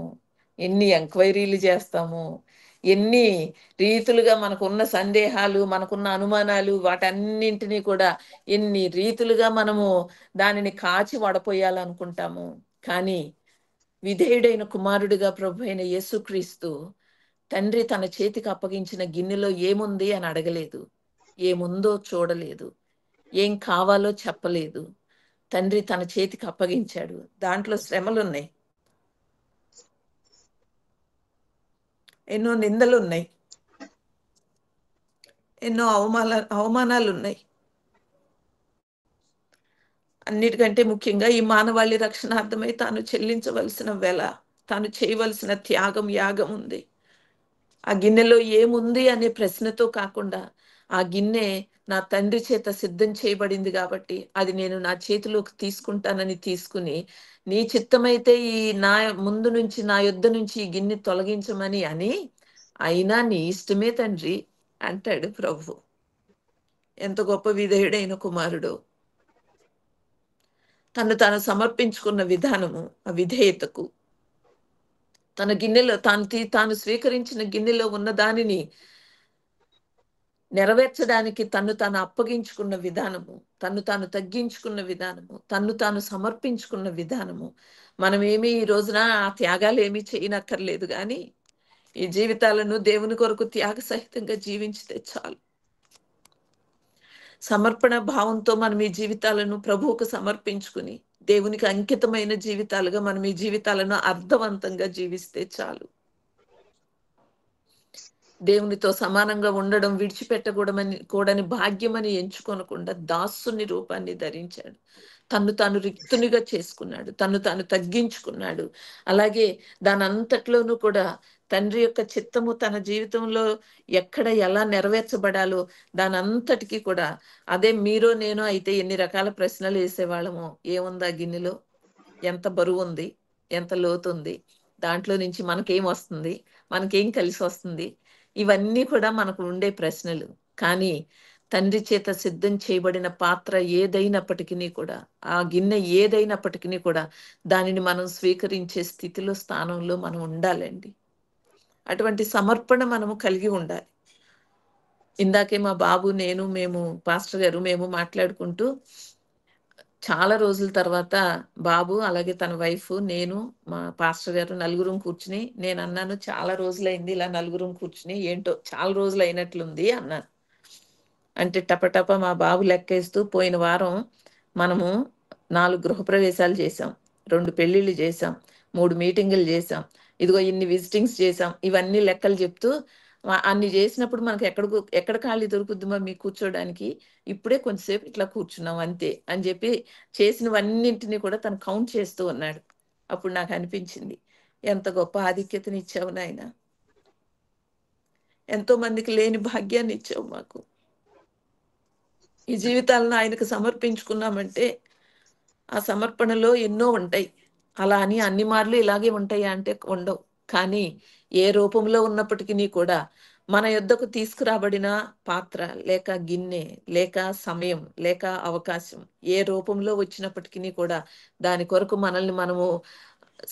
ఎన్ని ఎంక్వైరీలు చేస్తామో, ఎన్ని రీతులుగా మనకున్న సందేహాలు, మనకున్న అనుమానాలు వాటన్నింటినీ కూడా ఎన్ని రీతులుగా మనము దానిని కాచి వడపోయాలనుకుంటాము. కానీ విధేయుడైన కుమారుడిగా ప్రభు అయిన యేసుక్రీస్తు తండ్రి తన చేతికి అప్పగించిన గిన్నెలో ఏముంది అని అడగలేదు, ఏముందో చూడలేదు, ఏం కావాలో చెప్పలేదు. తండ్రి తన చేతికి అప్పగించాడు. దాంట్లో శ్రమలున్నాయి, ఎన్నో నిందలున్నాయి, ఎన్నో అవమానాలున్నాయి. అన్నిటికంటే ముఖ్యంగా ఈ మానవాళి రక్షణార్థమై తాను చెల్లించవలసిన వెల, తాను చేయవలసిన త్యాగం, యాగం ఉంది. ఆ గిన్నెలో ఏముంది అనే ప్రశ్నతో కాకుండా, ఆ గిన్నె నా తండ్రి చేత సిద్ధం చేయబడింది కాబట్టి అది నేను నా చేతిలోకి తీసుకుంటానని తీసుకుని నీ చిత్తమైతే ఈ నా ముందు నుంచి నా యొద్ద నుంచి ఈ గిన్నె తొలగించమని అని, అయినా నీ ఇష్టమే తండ్రి అంటాడు ప్రభు. ఎంత గొప్ప విధేయుడైన కుమారుడు. తను తాను సమర్పించుకున్న విధానము, ఆ విధేయతకు, తన గిన్నెలో తాను స్వీకరించిన గిన్నెలో ఉన్న దానిని నెరవేర్చడానికి తన్ను తాను అప్పగించుకున్న విధానము, తన్ను తాను తగ్గించుకున్న విధానము, తన్ను తాను సమర్పించుకున్న విధానము. మనమేమి ఈ రోజున ఆ త్యాగాలు ఏమీ చేయనక్కర్లేదు గాని, ఈ జీవితాలను దేవుని కొరకు త్యాగ సహితంగా జీవించితే చాలు. సమర్పణ భావంతో మనం ఈ జీవితాలను ప్రభువుకు సమర్పించుకుని, దేవునికి అంకితమైన జీవితాలుగా మనం ఈ జీవితాలను అర్థవంతంగా జీవిస్తే చాలు. దేవునితో సమానంగా ఉండడం కూడని భాగ్యమని ఎంచుకొనకుండా దాసుని రూపాన్ని ధరించాడు. తన్ను తాను రిక్తునిగా చేసుకున్నాడు. తన్ను తాను తగ్గించుకున్నాడు. అలాగే దానంతట్లోనూ కూడా తండ్రి యొక్క చిత్తము తన జీవితంలో ఎక్కడ ఎలా నెరవేర్చబడాలో దానంతటికీ కూడా, అదే మీరో నేనో అయితే ఎన్ని రకాల ప్రశ్నలు వేసేవాళ్ళమో. ఏముందా గిన్నెలో? ఎంత బరువుంది? ఎంత లోతుంది? దాంట్లో నుంచి మనకేం వస్తుంది? మనకేం కలిసొస్తుంది? ఇవన్నీ కూడా మనకు ఉండే ప్రశ్నలు. కానీ తండ్రి చేత సిద్ధం చేయబడిన పాత్ర ఏదైనప్పటికినీ కూడా, ఆ గిన్నె ఏదైనప్పటికినీ కూడా దానిని మనం స్వీకరించే స్థితిలో, స్థానంలో మనం ఉండాలండి. అటువంటి సమర్పణ మనము కలిగి ఉండాలి. ఇందాకే మా బాబు, మేము పాస్టర్ గారు మేము మాట్లాడుకుంటూ చాలా రోజుల తర్వాత బాబు, అలాగే తన వైఫ్, నేను, మా పాస్టర్ గారు నలుగురం కూర్చుని నేనన్నాను, చాలా రోజులైంది ఇలా నలుగురం కూర్చుని, ఏంటో చాలా రోజులు అయినట్లుంది అన్నాను. అంటే టపటప మా బాబు లెక్కేస్తూ, పోయిన వారం మనము 4 గృహప్రవేశాలు చేశాం, 2 పెళ్లిళ్ళు చేశాం, 3 మీటింగులు చేశాం, ఇదిగో ఇన్ని విజిటింగ్స్ చేశాం, ఇవన్నీ లెక్కలు చెప్తూ, అన్ని చేసినప్పుడు మనకు ఎక్కడ ఖాళీ దొరుకుద్దిమా మీకు కూర్చోడానికి, ఇప్పుడే కొంచెంసేపు ఇట్లా కూర్చున్నాం అంతే అని చెప్పి చేసినవన్నింటినీ కూడా తను కౌంట్ చేస్తూ ఉన్నాడు. అప్పుడు నాకు అనిపించింది, ఎంత గొప్ప ఆధిక్యతని ఇచ్చావు నాయన, ఎంతో మందికి లేని భాగ్యాన్ని ఇచ్చావు మాకు. ఈ జీవితాలను ఆయనకు సమర్పించుకున్నామంటే ఆ సమర్పణలో ఎన్నో ఉంటాయి. అలా అని అన్ని మార్లు ఇలాగే ఉంటాయా అంటే ఉండవు. కానీ ఏ రూపంలో ఉన్నప్పటికీ కూడా మన యొద్దకు తీసుకురాబడిన పాత్ర, లేక గిన్నె, లేక సమయం, లేక అవకాశం, ఏ రూపంలో వచ్చినప్పటికీ కూడా దాని కొరకు మనల్ని మనము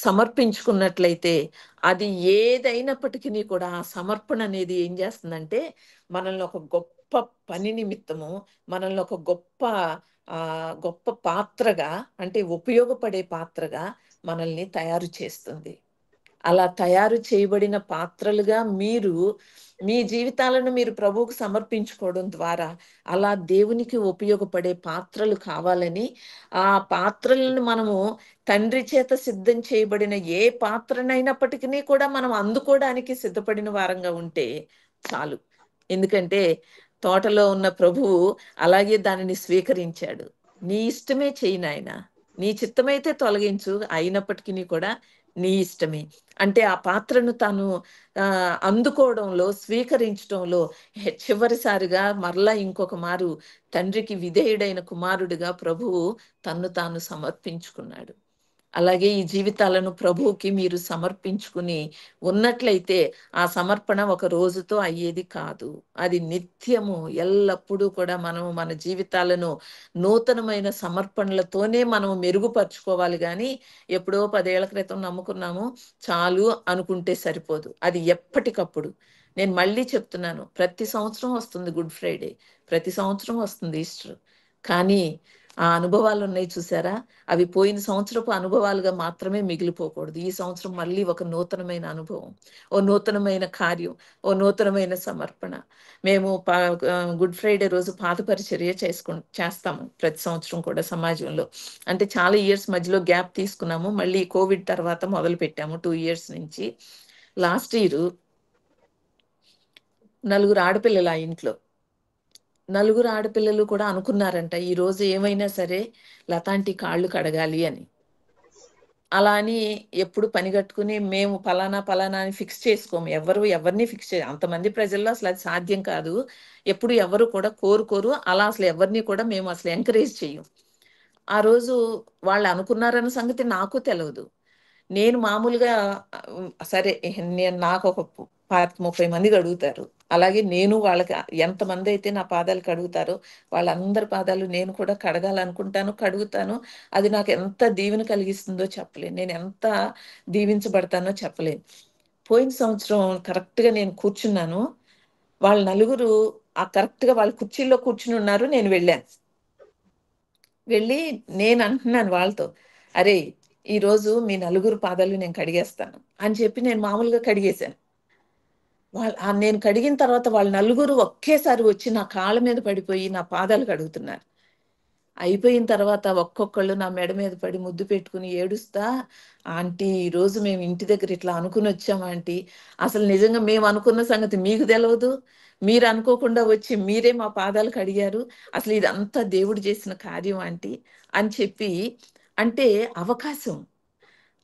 సమర్పించుకున్నట్లయితే, అది ఏదైనప్పటికీ కూడా ఆ సమర్పణ అనేది ఏం చేస్తుందంటే, మనల్ని ఒక గొప్ప పని నిమిత్తము, మనల్ని ఒక గొప్ప పాత్రగా, అంటే ఉపయోగపడే పాత్రగా మనల్ని తయారు చేస్తుంది. అలా తయారు చేయబడిన పాత్రలుగా మీ జీవితాలను మీరు ప్రభువుకు సమర్పించుకోవడం ద్వారా, అలా దేవునికి ఉపయోగపడే పాత్రలు కావాలని, ఆ పాత్రలను మనము తండ్రి చేత సిద్ధం చేయబడిన ఏ పాత్రనైనప్పటికీ కూడా మనం అందుకోవడానికి సిద్ధపడిన వారంగా ఉంటే చాలు. ఎందుకంటే తోటలో ఉన్న ప్రభువు అలాగే దానిని స్వీకరించాడు. నీ ఇష్టమే చెయ్యి నాయనా, నీ చిత్తమైతే తొలగించు, అయినప్పటికీ కూడా నీ ఇష్టమే. అంటే ఆ పాత్రను తాను అందుకోవడంలో, స్వీకరించడంలో చివరిసారిగా మరలా ఇంకొక మారు తండ్రికి విధేయుడైన కుమారుడిగా ప్రభువు తన్ను తాను సమర్పించుకున్నాడు. అలాగే ఈ జీవితాలను ప్రభువుకి మీరు సమర్పించుకుని ఉన్నట్లయితే, ఆ సమర్పణ ఒక రోజుతో అయ్యేది కాదు. అది నిత్యము ఎల్లప్పుడూ కూడా మనము మన జీవితాలను నూతనమైన సమర్పణలతోనే మనం మెరుగుపరుచుకోవాలి గానీ, ఎప్పుడో 10 ఏళ్ల క్రితం నమ్ముకున్నాము చాలు అనుకుంటే సరిపోదు. అది ఎప్పటికప్పుడు. నేను మళ్ళీ చెప్తున్నాను, ప్రతి సంవత్సరం వస్తుంది గుడ్ ఫ్రైడే, ప్రతి సంవత్సరం వస్తుంది ఈస్టర్. కానీ ఆ అనుభవాలున్నాయి చూసారా? అవి పోయిన సంవత్సరపు అనుభవాలుగా మాత్రమే మిగిలిపోకూడదు. ఈ సంవత్సరం మళ్ళీ ఒక నూతనమైన అనుభవం, ఓ నూతనమైన కార్యం, ఓ నూతనమైన సమర్పణ. మేము గుడ్ ఫ్రైడే రోజు పాద పరిచర్య చేస్తాము ప్రతి సంవత్సరం కూడా సమాజంలో. అంటే చాలా ఇయర్స్ మధ్యలో గ్యాప్ తీసుకున్నాము. మళ్ళీ కోవిడ్ తర్వాత మొదలుపెట్టాము 2 ఇయర్స్ నుంచి. లాస్ట్ ఇయర్ 4 ఆడపిల్లలు ఆ ఇంట్లో. నలుగురు ఆడపిల్లలు కూడా అనుకున్నారంట, ఈరోజు ఏమైనా సరే లతాంటి కాళ్ళు కడగాలి అని. అలా అని ఎప్పుడు పని కట్టుకుని మేము పలానా పలానా అని ఫిక్స్ చేసుకోము. ఎవరిని ఫిక్స్ అంతమంది ప్రజల్లో అసలు అది సాధ్యం కాదు. ఎప్పుడు ఎవరు కూడా కోరుకోరు. అలా అసలు ఎవరిని కూడా మేము అసలు ఎంకరేజ్ చెయ్యం. ఆ రోజు వాళ్ళు అనుకున్నారన్న సంగతి నాకు తెలవదు. నేను మామూలుగా సరే నాకొక 25, 30 మంది కడుగుతారు. అలాగే నేను వాళ్ళకి ఎంతమందైతే నా పాదాలు కడుగుతారో వాళ్ళందరి పాదాలు నేను కూడా కడగాలనుకుంటాను, కడుగుతాను. అది నాకెంత దీవెన కలిగిస్తుందో చెప్పలేను. నేనెంత దీవించబడతానో చెప్పలేను. పోయిన సంవత్సరం కరెక్ట్‌గా నేను కూర్చున్నాను. వాళ్ళు నలుగురు కరెక్ట్‌గా వాళ్ళు కుర్చీల్లో కూర్చునున్నారు. నేను వెళ్ళాను. వెళ్ళి నేనంటున్నాను వాళ్ళతో, "అరేయ్! ఈరోజు మీ నలుగురు పాదాలు నేను కడిగేస్తాను" అని చెప్పి నేను మామూలుగా కడిగేశాను. నేను కడిగిన తర్వాత వాళ్ళు నలుగురు ఒకేసారి వచ్చి నా కాళ్ళ మీద పడిపోయి నా పాదాలు కడుగుతున్నారు. అయిపోయిన తర్వాత ఒక్కొక్కళ్ళు నా మెడ మీద పడి ముద్దు పెట్టుకొని ఏడుస్తా, "ఆంటీ ఈరోజు మేము ఇంటి దగ్గర ఇట్లా అనుకునొచ్చాం ఆంటీ. అసలు నిజంగా మేము అనుకున్న సంగతి మీకు తెలవదు. మీరు అనుకోకుండా వచ్చి మీరే మా పాదాలు కడిగారు. అసలు ఇదంతా దేవుడు చేసిన కార్యం ఆంటీ" అని చెప్పి అంటే అవకాశం.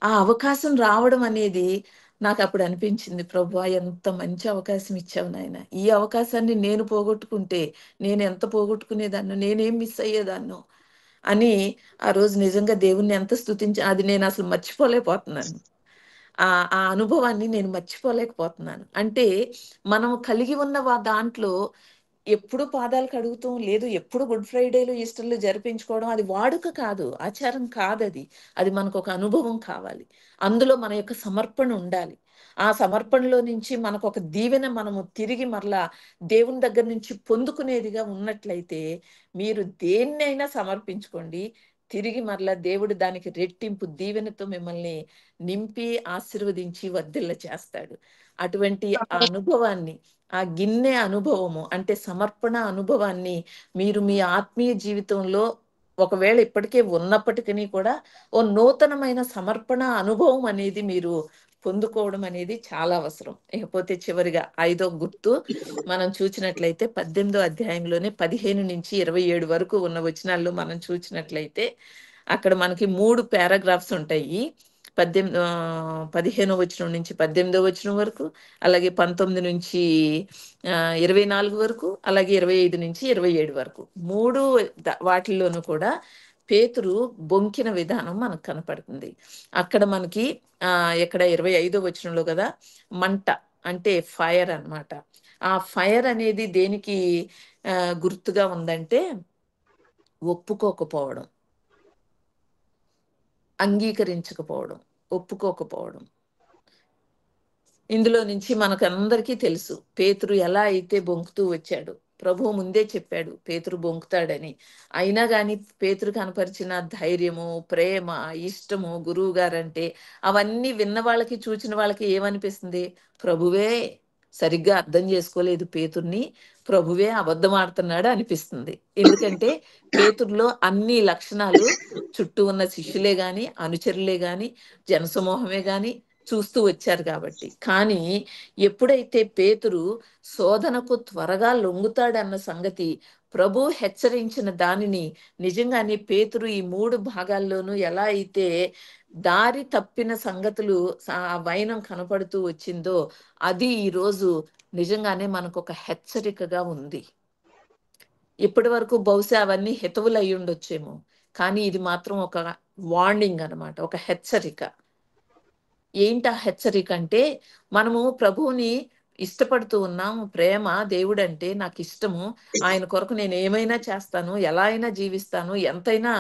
ఆ అవకాశం రావడం అనేది నాకప్పుడు అనిపించింది. ప్రభువా! ఎంత మంచి అవకాశం ఇచ్చావు నాయన. ఈ అవకాశాన్ని నేను పోగొట్టుకుంటే నేనెంత పోగొట్టుకునేదాన్నో, నేనేం మిస్ అయ్యేదాన్నో అని ఆ రోజు నిజంగా దేవుడిని ఎంత అది నేనసలు మర్చిపోలేకపోతున్నాను. ఆ అనుభవాన్ని నేను మర్చిపోలేకపోతున్నాను. అంటే మనం కలిగి ఉన్న దాంట్లో ఎప్పుడు పాదాలు కడుగుతాం. లేదు ఎప్పుడు గుడ్ ఫ్రైడేలు, ఈస్టర్‌లు జరిపించుకోవడం అది వాడుక కాదు. ఆచారం కాదది. అది మనకొక అనుభవం కావాలి. అందులో మన యొక్క సమర్పణ ఉండాలి. ఆ సమర్పణలో నుంచి మనకొక దీవెన మనము తిరిగి మరలా దేవుని దగ్గర నుంచి పొందుకునేదిగా ఉన్నట్లయితే, మీరు దేన్నైనా సమర్పించుకోండి. తిరిగి మరలా దేవుడు దానికి రెట్టింపు దీవెనతో మిమ్మల్ని నింపి, ఆశీర్వదించి వర్ధిల్ల చేస్తాడు. అటువంటి ఆ ఆమేన్. అనుభవాన్ని ఆ గిన్నె అనుభవము అంటే సమర్పణ అనుభవాన్ని మీరు మీ ఆత్మీయ జీవితంలో ఒకవేళ ఇప్పటికే ఉన్నప్పటికీ కూడా ఓ నూతనమైన సమర్పణ అనుభవం అనేది మీరు పొందుకోవడం అనేది చాలా అవసరం. ఇకపోతే చివరిగా ఐదో గుర్తు మనం చూచినట్లయితే 18థ్ అధ్యాయంలోనే 15-27 వరకు ఉన్న వచనాల్లో మనం చూచినట్లయితే అక్కడ మనకి 3 పారాగ్రాఫ్స్ ఉంటాయి. 15వ వచనం నుంచి 18వ వచనం వరకు, అలాగే 19 నుంచి 24 వరకు, అలాగే 25-27 వరకు. 3 వాటిల్లోనూ కూడా పేతురు బొంకిన విధానం మనకు కనపడుతుంది. అక్కడ మనకి ఇక్కడ 25వ వచనంలో కదా మంట అంటే ఫైర్ అన్నమాట. ఆ ఫైర్ అనేది దేనికి గుర్తుగా ఉందంటే ఒప్పుకోకపోవడం, అంగీకరించకపోవడం, ఒప్పుకోకపోవడం. ఇందులో నుంచి మనకందరికీ తెలుసు. పేతురు ఎలా అయితే బొంకుతూ వచ్చాడో. ప్రభువు ముందే చెప్పాడు పేతురు బొంకుతాడని. అయినా గాని పేతురు కనపరిచిన ధైర్యము, ప్రేమ, ఇష్టము గురువుగారంటే అవన్నీ విన్న వాళ్ళకి, చూచిన వాళ్ళకి ఏమనిపిస్తుంది? ప్రభువే సరిగ్గా అర్థం చేసుకోలేదు పేతుర్ని. ప్రభువే అబద్ధం ఆడుతున్నాడు అనిపిస్తుంది. ఎందుకంటే పేతురులో అన్ని లక్షణాలు చుట్టూ ఉన్న శిష్యులే గాని, అనుచరులే గాని, జనసమూహమే గాని చూస్తూ వచ్చారు కాబట్టి. కానీ ఎప్పుడైతే పేతురు శోధనకు త్వరగా లొంగుతాడన్న సంగతి ప్రభు హెచ్చరించిన దానిని నిజంగానే పేతురు ఈ 3 భాగాల్లోనూ ఎలా అయితే దారి తప్పిన సంగతులు ఆ వైనం కనపడుతూ వచ్చిందో అది ఈరోజు నిజంగానే మనకొక హెచ్చరికగా ఉంది. ఇప్పటివరకు బహుశా అవన్నీ హితవులయ్యుండొచ్చేమో. కానీ ఇది మాత్రం ఒక వార్నింగ్ అన్నమాట. ఒక హెచ్చరిక. ఏంటా హెచ్చరిక అంటే, మనము ప్రభువుని ఇష్టపడుతూ ఉన్నాం. ప్రేమ దేవుడంటే నాకిష్టము. ఆయన కొరకు నేనేమైనా చేస్తాను, ఎలా అయినా జీవిస్తాను, ఎంతైనా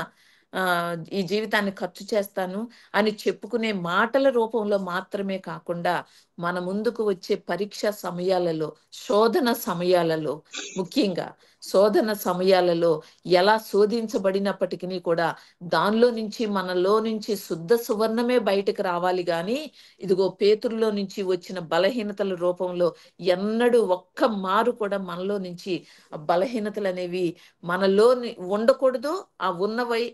ఈ జీవితాన్ని ఖర్చు చేస్తాను అని చెప్పుకునే మాటల రూపంలో మాత్రమే కాకుండా, మన ముందుకు వచ్చే పరీక్ష సమయాలలో, శోధన సమయాలలో ముఖ్యంగా శోధన సమయాలలో ఎలా శోధించబడినప్పటికిని కూడా దానిలో నుంచి మనలో నుంచి శుద్ధ సువర్ణమే బయటకు రావాలి గాని, ఇదిగో పేతురులో నుంచి వచ్చిన బలహీనతల రూపంలో ఎన్నడూ ఒక్క మారు కూడా మనలో నుంచి ఆ బలహీనతలనేవి మనలోని ఉండకూడదు. ఆ ఉన్నవై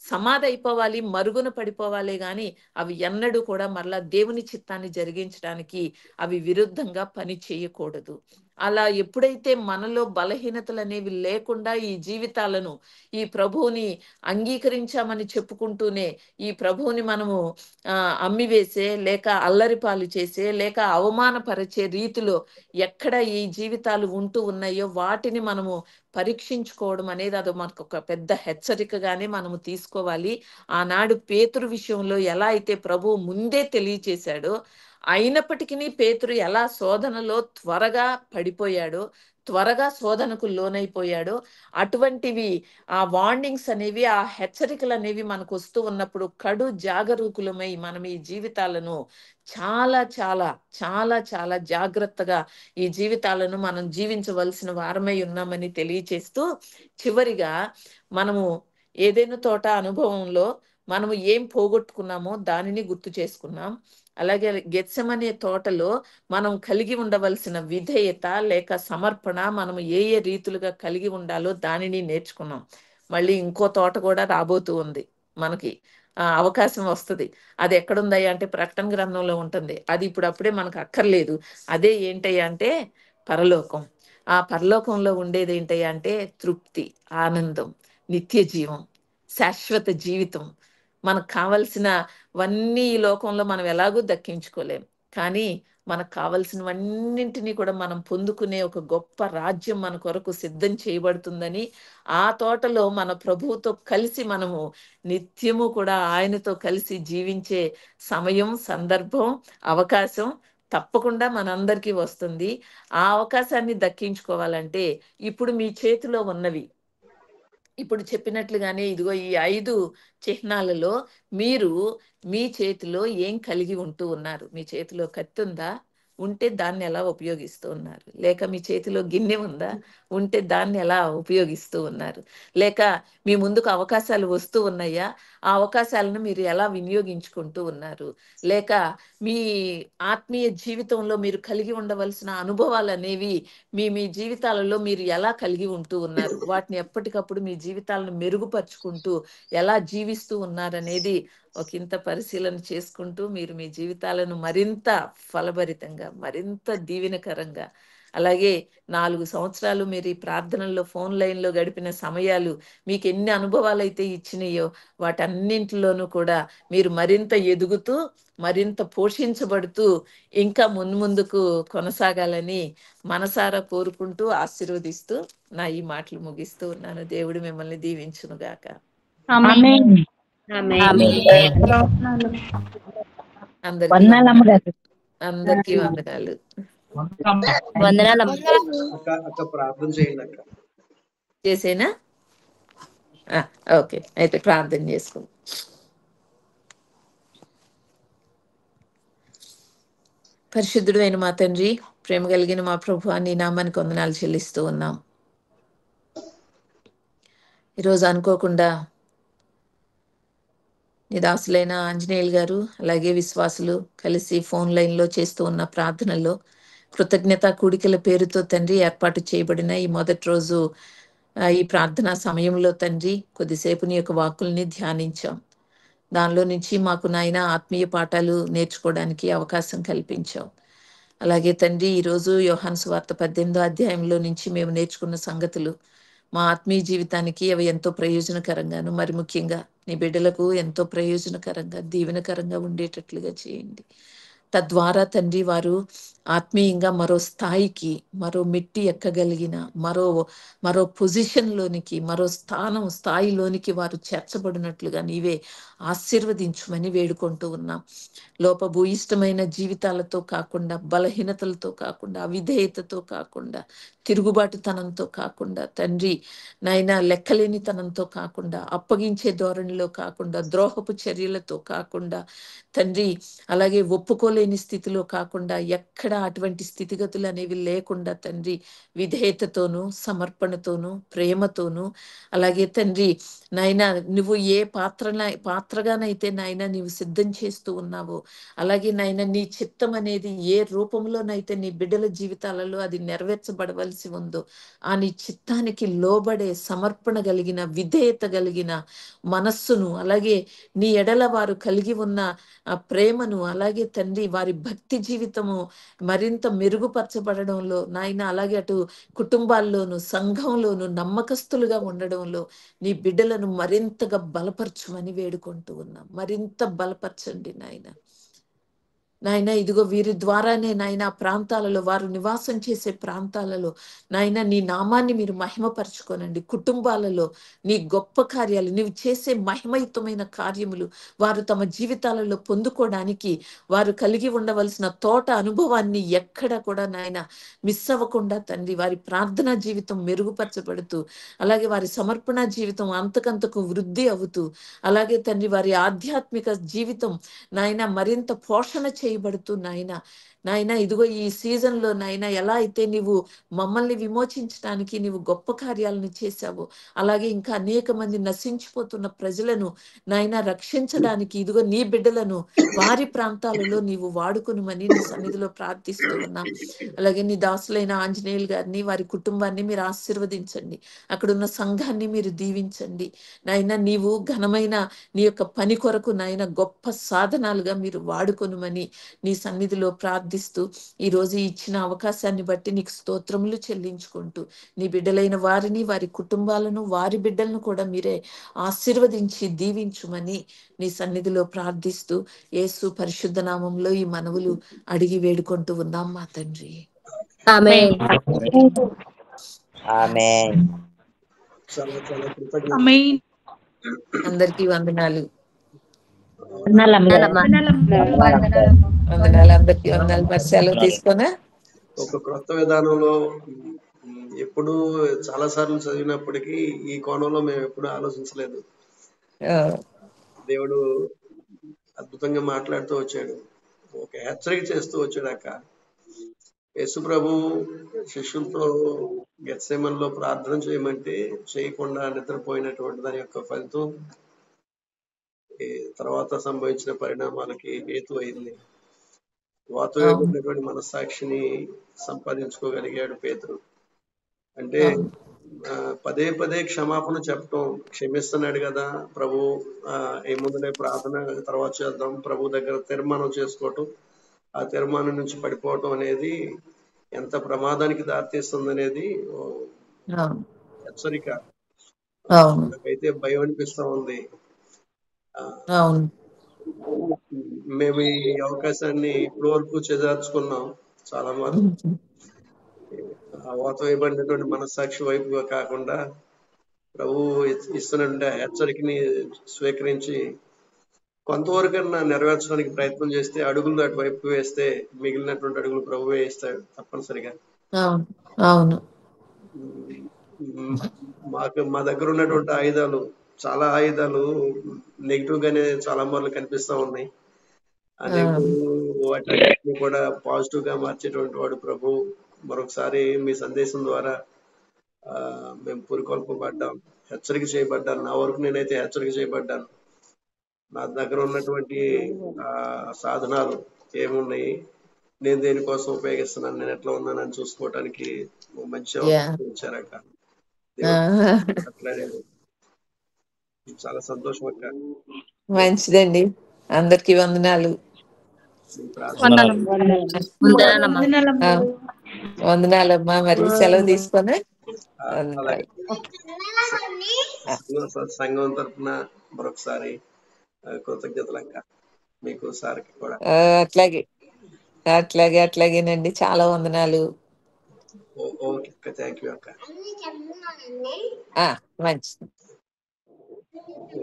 సమాధైపోవాలి, మరుగున పడిపోవాలే గాని, అవి ఎన్నడూ కూడా మరలా దేవుని చిత్తాన్ని జరిగించడానికి అవి విరుద్ధంగా పని చేయకూడదు. అలా ఎప్పుడైతే మనలో బలహీనతలనేవి లేకుండా ఈ జీవితాలను, ఈ ప్రభువుని అంగీకరించామని చెప్పుకుంటూనే, ఈ ప్రభువుని మనము అమ్మివేసే, లేక అల్లరిపాలు చేసే, లేక అవమానపరిచే రీతిలో ఎక్కడ ఈ జీవితాలు ఉంటూ ఉన్నాయో వాటిని మనము పరీక్షించుకోవడం అనేది అది మనకు ఒక పెద్ద హెచ్చరికగానే మనము తీసుకోవాలి. ఆనాడు పేతురు విషయంలో ఎలా అయితే ప్రభువు ముందే తెలియచేశాడో, అయినప్పటికీ పేతురు ఎలా శోధనలో త్వరగా పడిపోయాడో, త్వరగా శోధనకు లోనైపోయాడో, అటువంటివి ఆ వార్నింగ్స్ అనేవి, ఆ హెచ్చరికలు అనేవి మనకు వస్తూ ఉన్నప్పుడు కడు జాగరూకులమై మనం ఈ జీవితాలను చాలా చాలా చాలా చాలా జాగ్రత్తగా ఈ జీవితాలను మనం జీవించవలసిన వారమై ఉన్నామని తెలియచేస్తూ, చివరిగా మనము ఏదైనా తోట అనుభవంలో మనము ఏం పోగొట్టుకున్నామో దానిని గుర్తు చేసుకున్నాం. అలాగే గెత్సెమనే తోటలో మనం కలిగి ఉండవలసిన విధేయత లేక సమర్పణ మనం ఏ ఏ రీతులుగా కలిగి ఉండాలో దానిని నేర్చుకున్నాం. మళ్ళీ ఇంకో తోట కూడా రాబోతూ ఉంది మనకి. అవకాశం వస్తది. అది ఎక్కడుందయ్యా అంటే ప్రకటన గ్రంథంలో ఉంటుంది. అది ఇప్పుడు అప్పుడే మనకు అక్కర్లేదు. అదే ఏంటయ్యా అంటే పరలోకం. ఆ పరలోకంలో ఉండేది ఏంటయ్యా అంటే తృప్తి, ఆనందం, నిత్య జీవం, శాశ్వత జీవితం. మనకు కావలసినవన్నీ ఈ లోకంలో మనం ఎలాగూ దక్కించుకోలేం. కానీ మనకు కావలసినవన్నింటినీ కూడా మనం పొందుకునే ఒక గొప్ప రాజ్యం మన కొరకు సిద్ధం చేయబడుతుందని, ఆ తోటలో మన ప్రభువుతో కలిసి మనము నిత్యము కూడా ఆయనతో కలిసి జీవించే సమయం, సందర్భం, అవకాశం తప్పకుండా మనందరికీ వస్తుంది. ఆ అవకాశాన్ని దక్కించుకోవాలంటే ఇప్పుడు మీ చేతిలో ఉన్నవి, ఇప్పుడు చెప్పినట్లుగానే ఇదిగో ఈ 5 చిహ్నాలలో మీరు మీ చేతిలో ఏం కలిగి ఉంటూ ఉన్నారు? మీ చేతిలో కత్తుందా? ఉంటే దాన్ని ఎలా ఉపయోగిస్తూ ఉన్నారు? లేక మీ చేతిలో గిన్నె ఉందా? ఉంటే దాన్ని ఎలా ఉపయోగిస్తూ ఉన్నారు? లేక మీ ముందుకు అవకాశాలు వస్తూ ఉన్నాయా? ఆ అవకాశాలను మీరు ఎలా వినియోగించుకుంటూ ఉన్నారు? లేక మీ ఆత్మీయ జీవితంలో మీరు కలిగి ఉండవలసిన అనుభవాలనేవి మీ మీ జీవితాలలో మీరు ఎలా కలిగి ఉంటూ ఉన్నారు? వాటిని ఎప్పటికప్పుడు మీ జీవితాలను మెరుగుపరుచుకుంటూ ఎలా జీవిస్తూ ఉన్నారనేది ఒకంత పరిశీలన చేసుకుంటూ మీరు మీ జీవితాలను మరింత ఫలభరితంగా, మరింత దీవెనకరంగా, అలాగే 4 సంవత్సరాలు మీరు ఈ ప్రార్థనల్లో ఫోన్ లైన్‌లో గడిపిన సమయాలు మీకు ఎన్ని అనుభవాలైతే ఇచ్చినాయో వాటన్నింటిలోనూ కూడా మీరు మరింత ఎదుగుతూ, మరింత పోషించబడుతూ ఇంకా మున్ముందుకు కొనసాగాలని మనసారా కోరుకుంటూ, ఆశీర్వదిస్తూ నా ఈ మాటలు ముగిస్తూ ఉన్నాను. దేవుడు మిమ్మల్ని దీవించును గాక. ఆమేన్. అందరికీ వందనాలమ్మ గారు. అందరికీ వందనాలు. వందనాలమ్మ. అక్క ప్రార్థన చేయండి అక్క. చేసేనా? ఓకే, అయితే ప్రార్థన చేసుకుందాం. పరిశుద్ధుడు అయిన మా తండ్రి, ప్రేమ కలిగిన మా ప్రభు, నీ నామానికి వందనాలు చెల్లిస్తూ ఉన్నాం. ఈరోజు అనుకోకుండా నీ దాసులైన ఆంజనేయులు గారు అలాగే విశ్వాసులు కలిసి ఫోన్ లైన్లో చేస్తూ ఉన్న ప్రార్థనల్లో కృతజ్ఞత కూడికల పేరుతో తండ్రి ఏర్పాటు చేయబడిన ఈ మొదటి రోజు ఈ ప్రార్థనా సమయంలో తండ్రి కొద్దిసేపు నీ యొక్క వాక్కుల్ని ధ్యానించాం. దానిలో నుంచి మాకు నాయన ఆత్మీయ పాఠాలు నేర్చుకోవడానికి అవకాశం కల్పించాం. అలాగే తండ్రి ఈరోజు యోహాను సువార్త 18వ అధ్యాయంలో నుంచి మేము నేర్చుకున్న సంగతులు మా ఆత్మీయ జీవితానికి అవి ఎంతో ప్రయోజనకరంగాను, మరి ముఖ్యంగా నీ బిడ్డలకు ఎంతో ప్రయోజనకరంగా, దీవెనకరంగా ఉండేటట్లుగా చేయండి. తద్వారా తండ్రి వారు ఆత్మీయంగా మరో స్థాయికి, మరో మెట్టి ఎక్కగలిగిన మరో పొజిషన్లోనికి, మరో స్థాయిలోనికి వారు చేర్చబడినట్లుగా నీవే ఆశీర్వదించమని వేడుకుంటూ ఉన్నాం. లోపభూయిష్టమైన జీవితాలతో కాకుండా, బలహీనతలతో కాకుండా, అవిధేయతతో కాకుండా, తిరుగుబాటుతనంతో కాకుండా తండ్రి నాయన లెక్కలేనితనంతో కాకుండా, అప్పగించే ధోరణిలో కాకుండా, ద్రోహపు చర్యలతో కాకుండా తండ్రి అలాగే ఒప్పుకోలేని స్థితిలో కాకుండా, ఎక్కడ అటువంటి స్థితిగతులు అనేవి లేకుండా తండ్రి విధేయతతోనూ, సమర్పణతోనూ, ప్రేమతోనూ, అలాగే తండ్రి నాయన నువ్వు ఏ పాత్రగానైతే నాయన నీవు సిద్ధం చేస్తూ ఉన్నావో అలాగే నాయన నీ చిత్తం అనేది ఏ రూపంలోనైతే నీ బిడ్డల జీవితాలలో అది నెరవేర్చబడవలసి ఉందో ఆ నీ చిత్తానికి లోబడే సమర్పణ కలిగిన, విధేయత కలిగిన మనస్సును, అలాగే నీ ఎడల వారు కలిగి ఉన్న ఆ ప్రేమను, అలాగే తండ్రి వారి భక్తి జీవితము మరింత మెరుగుపరచబడడంలో నాయన, అలాగే అటు కుటుంబాల్లోను, సంఘంలోను నమ్మకస్తులుగా ఉండడంలో నీ బిడ్డలను మరింతగా బలపరచమని వేడుకుంటూ ఉన్నాం. మరింత బలపరచండి నాయన. నాయన ఇదిగో వీరి ద్వారానే నాయన ప్రాంతాలలో వారు నివాసం చేసే ప్రాంతాలలో నాయన నీ నామాన్ని మీరు మహిమపరచుకోనండి. కుటుంబాలలో నీ గొప్ప కార్యాలు నీవు చేసే మహిమయుతమైన కార్యములు వారు తమ జీవితాలలో పొందుకోవడానికి వారు కలిగి ఉండవలసిన తోట అనుభవాన్ని ఎక్కడ కూడా నాయన మిస్ అవ్వకుండా తండ్రి వారి ప్రార్థనా జీవితం మెరుగుపరచబడుతూ అలాగే వారి సమర్పణ జీవితం అంతకంతకు వృద్ధి అవుతూ అలాగే తండ్రి వారి ఆధ్యాత్మిక జీవితం నాయన మరింత పోషణ చేయబడుతూ నాయన ఇదిగో ఈ సీజన్ లో నాయన ఎలా అయితే నీవు మమ్మల్ని విమోచించడానికి నీవు గొప్ప కార్యాలను చేశావు అలాగే ఇంకా అనేక మంది నశించిపోతున్న ప్రజలను నాయన రక్షించడానికి ఇదిగో నీ బిడ్డలను వారి ప్రాంతాలలో నీవు వాడుకునుమని నీ సన్నిధిలో ప్రార్థిస్తూ ఉన్నాం. అలాగే నీ దాసులైన ఆంజనేయులు గారిని వారి కుటుంబాన్ని మీరు ఆశీర్వదించండి. అక్కడున్న సంఘాన్ని మీరు దీవించండి. నాయన నీవు ఘనమైన నీ యొక్క పని కొరకు నాయన గొప్ప సాధనాలుగా మీరు వాడుకొనుమని నీ సన్నిధిలో ప్రార్థిస్తూ ఈరోజు ఇచ్చిన అవకాశాన్ని బట్టి నీకు స్తోత్రములు చెల్లించుకుంటూ నీ బిడ్డలైన వారిని వారి కుటుంబాలను వారి బిడ్డలను కూడా మీరే ఆశీర్వదించి దీవించుమని నీ సన్నిధిలో ప్రార్థిస్తూ యేసు పరిశుద్ధ నామంలో ఈ మనవులు అడిగి వేడుకుంటూ ఉన్నాం మా తండ్రి. ఆమేన్. ఆమేన్. చాలా చాలా కృతజ్ఞతలు. ఆమేన్. అందరికీ వందనాలు. వందనాలమ్మా. వందనాలు అందరికీ వందనాలు. మరి సెలవు తీసుకున్నా ఒక క్రొత్త విధానంలో ఎప్పుడు చాలా సార్లు చదివినప్పటికీ ఈ కోణంలో మేము ఎప్పుడు ఆలోచించలేదు. దేవుడు అద్భుతంగా మాట్లాడుతూ వచ్చాడు, ఒక హెచ్చరిక చేస్తూ వచ్చాడు. అక్క యేసు ప్రభు శిష్యులతో గెత్సేమన్లో ప్రార్థన చేయమంటే చేయకుండా నిద్రపోయినటువంటి దాని యొక్క ఫలితం తర్వాత సంభవించిన పరిణామాలకి హేతు అయింది. వాతావరణమైనటువంటి మనస్సాక్షిని సంపాదించుకోగలిగాడు పేతురు. అంటే పదే పదే క్షమాపణ చెప్పటం, క్షమిస్తున్నాడు కదా ప్రభు, ఏముందలే ప్రార్థన తర్వాత చేద్దాం, ప్రభు దగ్గర తీర్మానం చేసుకోవటం, ఆ తీర్మానం నుంచి పడిపోవటం అనేది ఎంత ప్రమాదానికి దారితీస్తుంది అనేది హెచ్చరిక. నాకైతే భయం అనిపిస్తా ఉంది. మేము ఈ అవకాశాన్ని ఇప్పటి వరకు చేజార్చుకున్నాం. చాలా మంది వాత వేయబడినటువంటి మనస్సాక్షి వైపుగా కాకుండా ప్రభు ఇస్తున్న హెచ్చరికని స్వీకరించి కొంతవరకన్నా నెరవేర్చడానికి ప్రయత్నం చేస్తే, అడుగులు అటువైపు వేస్తే మిగిలినటువంటి అడుగులు ప్రభు వేయిస్తాడు తప్పనిసరిగా. మా దగ్గర ఉన్నటువంటి ఆయుధాలు, చాలా ఆయుధాలు నెగిటివ్ గానే చాలా మార్లు కనిపిస్తా ఉన్నాయి. వాటిని కూడా పాజిటివ్ గా మార్చేటువంటి వాడు ప్రభు. మరొకసారి మీ సందేశం ద్వారా మేము పురికొల్పబడ్డాం, హెచ్చరిక చేయబడ్డాను. నా వరకు నేనైతే హెచ్చరిక చేయబడ్డాను. నా దగ్గర ఉన్నటువంటి సాధనాలు ఏమున్నాయి, నేను దేనికోసం ఉపయోగిస్తున్నాను, నేను ఎట్లా ఉన్నానని చూసుకోవటానికి మంచి అవకాశం ఇచ్చారక్క. మాట్లాడేది చాలా సంతోషం అక్క. మంచిదండి. అందరికీ వందనాలు. వందనాలమ్మా. మరి సెలవు తీసుకొని సంఘం తరఫున మరొకసారి కృతజ్ఞతలు అక్క మీకు, సార్కి కూడా. అట్లాగేనండి. చాలా వందనాలు. ఓకే అక్క, థ్యాంక్ యూ అక్క. మంచిది.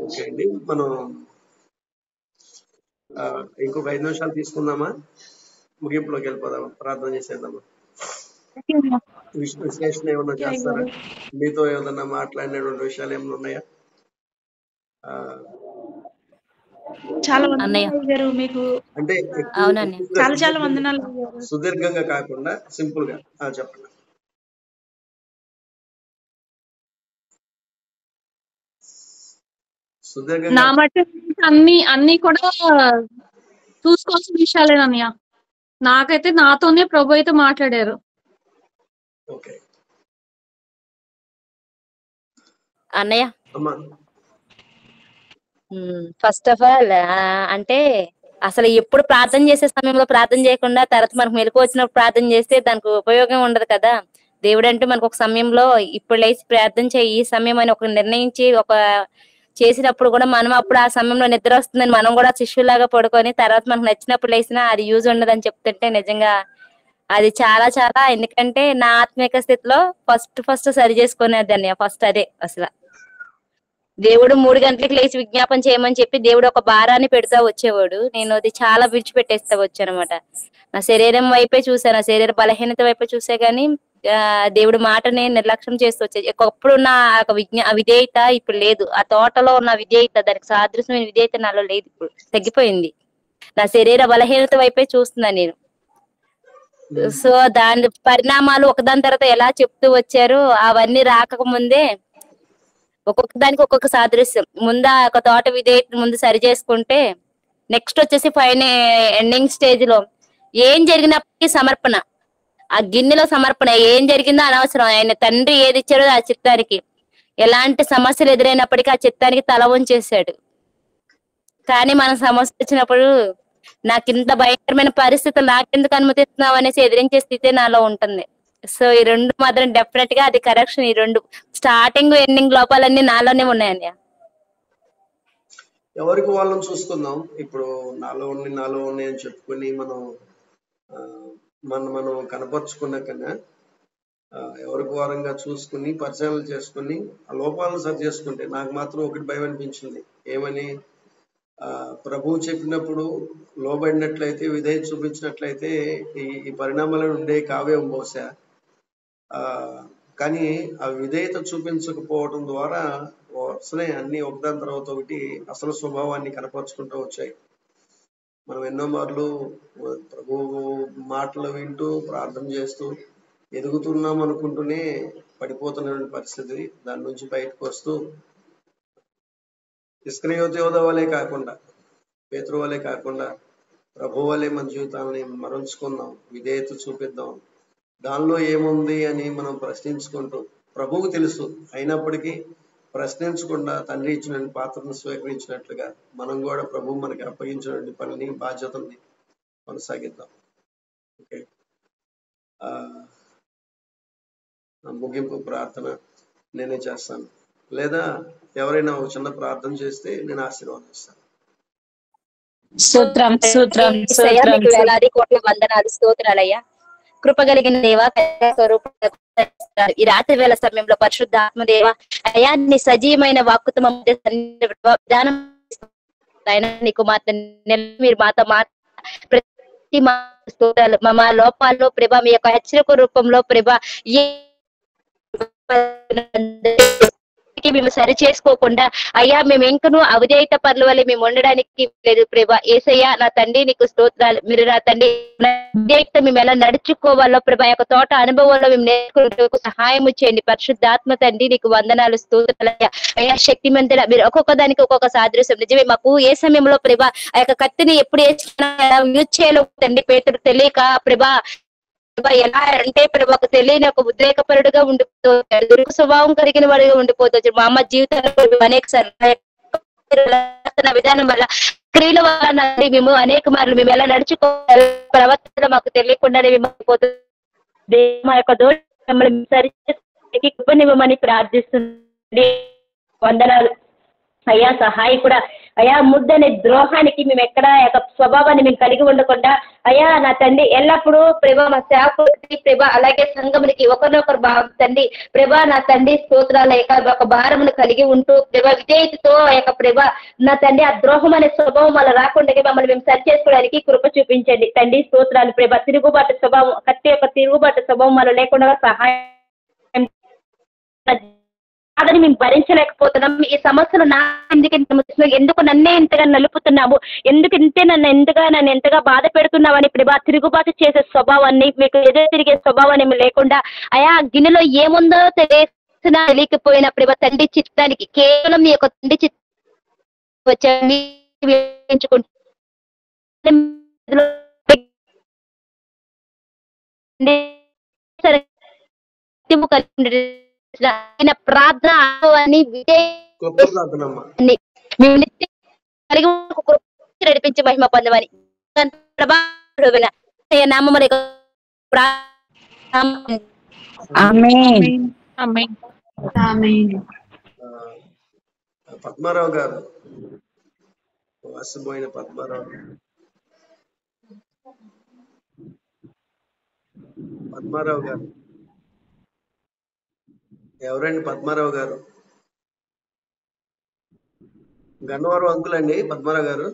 ఓకే అండి, మనం ఇంకొక 5 నిమిషాలు తీసుకుందామా? ముగింపులోకి వెళ్ళిపోదామా? ప్రార్థన చేసేద్దామా? విశ్లేషణ ఏమన్నా చేస్తారా? మీతో ఏదన్నా మాట్లాడినటువంటి విషయాలు ఏమైనా ఉన్నాయా? మీకు అంటే చాలా వందనాలు. సుదీర్ఘంగా కాకుండా సింపుల్ గా చెప్పండి. నా మట్టి అన్ని కూడా చూసుకోవాల్సిన విషయాలేనన్నయ్య. నాకైతే నాతోనే ప్రభు అయితే మాట్లాడారు. అన్నయ్య, ఫస్ట్ ఆఫ్ ఆల్ అంటే అసలు ఎప్పుడు ప్రార్థన చేసే సమయంలో ప్రార్థన చేయకుండా తర్వాత మనకు మెలకు వచ్చినప్పుడు ప్రార్థన చేస్తే దానికి ఉపయోగం ఉండదు కదా. దేవుడు అంటే మనకు ఒక సమయంలో ఇప్పుడు లేచి ప్రార్థన చేయి, ఈ సమయం అని ఒక నిర్ణయించి ఒక చేసినప్పుడు కూడా మనం అప్పుడు ఆ సమయంలో నిద్ర వస్తుందని మనం కూడా శిష్యులాగా పడుకొని తర్వాత మనకు నచ్చినప్పుడు లేసినా అది యూజ్ ఉండదని చెప్తుంటే నిజంగా అది చాలా చాలా, ఎందుకంటే నా ఆత్మీయ స్థితిలో ఫస్ట్ సరి చేసుకునేదాన్ని ఫస్ట్ అదే. అసలు దేవుడు 3 గంటలకు లేచి విజ్ఞాపన చేయమని చెప్పి దేవుడు ఒక భారాన్ని పెడతా వచ్చేవాడు. నేను అది చాలా విడిచిపెట్టేస్తా వచ్చానమాట. నా శరీరం వైపే చూసాను, నా శరీర బలహీనత వైపే చూసే గానీ దేవుడి మాటని నిర్లక్ష్యం చేస్తూ వచ్చేది. ఒకప్పుడు నా విధేయత ఇప్పుడు లేదు. ఆ తోటలో ఉన్న విధేయత, దానికి సాదృశ్యమైన విధేయత నాలో లేదు, ఇప్పుడు తగ్గిపోయింది. నా శరీర బలహీనత వైపే చూస్తున్నాను నేను. సో దాని పరిణామాలు ఒకదాని తర్వాత ఎలా చెప్తూ వచ్చారు, అవన్నీ రాకముందే ఒక్కొక్క దానికి ఒక్కొక్క సాదృశ్యం. ముందు ఒక తోట విధేయత ముందు సరి చేసుకుంటే నెక్స్ట్ వచ్చేసి ఎండింగ్ స్టేజ్ లో ఏం జరిగినప్పటికీ సమర్పణ, ఆ గిన్నెలో సమర్పణ. ఏం జరిగిందో అనవసరం, ఆయన తండ్రి ఏది ఇచ్చాడో ఆ చిత్తానికి, ఎలాంటి సమస్యలు ఎదురైనప్పటికీ ఆ చిత్తానికి తల వంచేశాడు. కానీ మన సమస్య వచ్చినప్పుడు నాకు ఇంత భయంకరమైన పరిస్థితులు నాకెందుకు అనుమతిస్తున్నావు అనేసి ఎదిరించే స్థితి నాలో ఉంటుంది. సో ఈ 2 మాత్రం డెఫినెట్ గా అది కరెక్షన్. ఈ 2 స్టార్టింగ్ ఎండింగ్ లోపాలన్నీ నాలోనే ఉన్నాయండి. ఎవరికి వాళ్ళని చూసుకుందాం. ఇప్పుడు నాలో ఉన్నాయి అని చెప్పుకొని మనం కనపరుచుకున్న కన్నా ఎవరికి వారంగా చూసుకుని పరిశీలన చేసుకుని ఆ లోపాలను సరి చేసుకుంటే, నాకు మాత్రం ఒకటి భయం అనిపించింది. ఏమని, ప్రభువు చెప్పినప్పుడు లోబడినట్లయితే, విధేయత చూపించినట్లయితే ఈ పరిణామాలను ఉండే కావ్యం బహుశా. కానీ ఆ విధేయత చూపించకపోవడం ద్వారా వస్తున్నాయి అన్ని ఒకదాని తర్వాత ఒకటి అసలు స్వభావాన్ని కనపరుచుకుంటూ వచ్చాయి. మనం ఎన్నో మార్లు ప్రభువు మాటలు వింటూ ప్రార్థన చేస్తూ ఎదుగుతున్నాం అనుకుంటూనే పడిపోతున్న పరిస్థితి. దాని నుంచి బయటకు వస్తూ ఇస్కరియోతు యోధ వలే కాకుండా, పేతురు వలే కాకుండా ప్రభు వలే మన జీవితాలని మరల్చుకుందాం, విధేయత చూపిద్దాం. దానిలో ఏముంది అని మనం ప్రశ్నించుకుంటూ, ప్రభువుకు తెలుసు అయినప్పటికీ ప్రశ్నించకుండా తండ్రి ఇచ్చిన పాత్రను స్వీకరించినట్లుగా మనం కూడా ప్రభు మనకి అప్పగించిన పనిని, బాధ్యతల్ని కొనసాగిద్దాం. ఓకే, ముగింపు ప్రార్థన నేనే చేస్తాను, లేదా ఎవరైనా ఒక చిన్న ప్రార్థన చేస్తే నేను ఆశీర్వాదిస్తాను. వేలాది కోట్ల వందనాలు, స్తోత్రాలయ్యా. కృపగలిగిన దేవ, ఈ రాత్రి వేళ సమయంలో పరిశుద్ధాత్మ దేవ అయ్యా, నీ సజీవమైన వాక్కుతో విధానం నీకు మీరు మాతో ప్రతి స్తోత్రాలు. మా లోపాల్లో ప్రభా, మీ యొక్క హెచ్చరిక రూపంలో ప్రభా మేము సరి చేసుకోకుండా అయ్యా, మేము ఇంకనూ అవిధేయత పనుల వల్ల మేము ఉండడానికి లేదు ప్రభా. యేసయ్యా నా తండ్రి నీకు స్తోత్రాలు. మీరు నా తండ్రి విధేయత మేము ఎలా నడుచుకోవాలో ప్రభా యొక్క తోట అనుభవంలో మేము నేర్చుకుంటూ సహాయం చేయండి. పరిశుద్ధాత్మ తండ్రి నీకు వందనాలు, స్తోత్రాలు అయ్యా. శక్తి మందిర మీరు ఒక్కొక్క దానికి ఒక్కొక్క సాదృశ్యం. నిజమే, మాకు ఏ సమయంలో ప్రభా ఆ యొక్క కత్తిని ఎప్పుడు యూజ్ చేయాలో తండ్రి పేతురు తెలియక ప్రభా ఎలా అంటే ప్రభాకు తెలియని ఒక ఉద్రేకపరుడుగా ఉండిపోతాడు, దుర్గ స్వభావం కలిగిన వాడిగా ఉండిపోతాడు. మా అమ్మ జీవితంలో అనేక విధానం వల్ల, స్త్రీల వల్ల మేము అనేక మార్లు మేము ఎలా నడుచుకోవాలి ప్రవర్తన మాకు తెలియకుండానే మేము మా యొక్క దోషం సరి కృపనివ్వమని ప్రార్థిస్తుంది. వందనాలు అయ్యా. సహాయ కూడా అయ్యా, ముద్దనే ద్రోహానికి మేము ఎక్కడ యొక్క స్వభావాన్ని మేము కలిగి ఉండకుండా అయ్యా నా తండ్రి ఎల్లప్పుడూ ప్రభా మా సేవకుడికి ప్రభా అలాగే సంఘమునికి ఒకరినొకరు తండ్రి ప్రభా నా తండ్రి స్తోత్రాల యొక్క ఒక భారమును కలిగి ఉంటూ ప్రభా విధేయతతో యొక్క ప్రభా నా తండ్రి ఆ ద్రోహం అనే స్వభావం వల్ల రాకుండా మమ్మల్ని మేము సరి చేసుకోవడానికి కృప చూపించండి తండ్రి. స్తోత్రాలు ప్రభా. తిరుగుబాటు స్వభావం, కత్తి యొక్క తిరుగుబాటు స్వభావం వల్ల లేకుండా సహాయం అదని మేము భరించలేకపోతున్నాం. ఈ సమస్యలు నా ఎందుకు నన్నే ఎంతగా నలుపుతున్నావు, నన్ను ఎంతగా బాధ పెడుతున్నావని ప్రభా తిరుగుబాటు చేసే స్వభావాన్ని, మీకు ఎదురు తిరిగే స్వభావాన్ని లేకుండా అయా గిన్నెలో ఏముందో తెలియకపోయినా ప్రభా తండ్రి చిత్తానికి కేవలం మీ యొక్క తండ్రి ప్రార్థన నడిపించి మహిమ పొందమని నామమున పద్మారావు గారు, వాసిపోయిన పద్మారావు గారు ఎవరండి? పద్మారావు గారు గన్నవరం అంకుల్ అండి. పద్మారావు గారు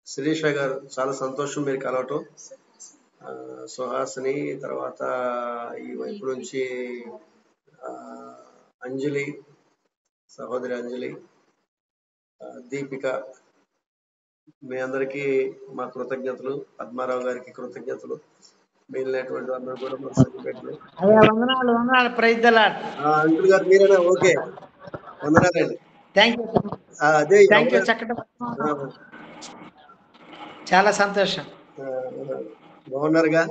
శిరీష గారు, చాలా సంతోషం మీరు కలవటం. సుహాసిని, తర్వాత ఈ వైపు నుంచి అంజలి, సహోదరి అంజలి, దీపిక, మీ అందరికీ మా కృతజ్ఞతలు. పద్మారావు గారికి కృతజ్ఞతలు. మిగిలినటువంటి అందరూ కూడా మా సర్టిఫికెట్లు. వందనాలు. Praise the lord. అంకుల్ గారు మీరేనా? ఓకే, వందనాలండి. Thank you. అదే చక్కటి చాలా సంతోషం. బాగున్నారుగా?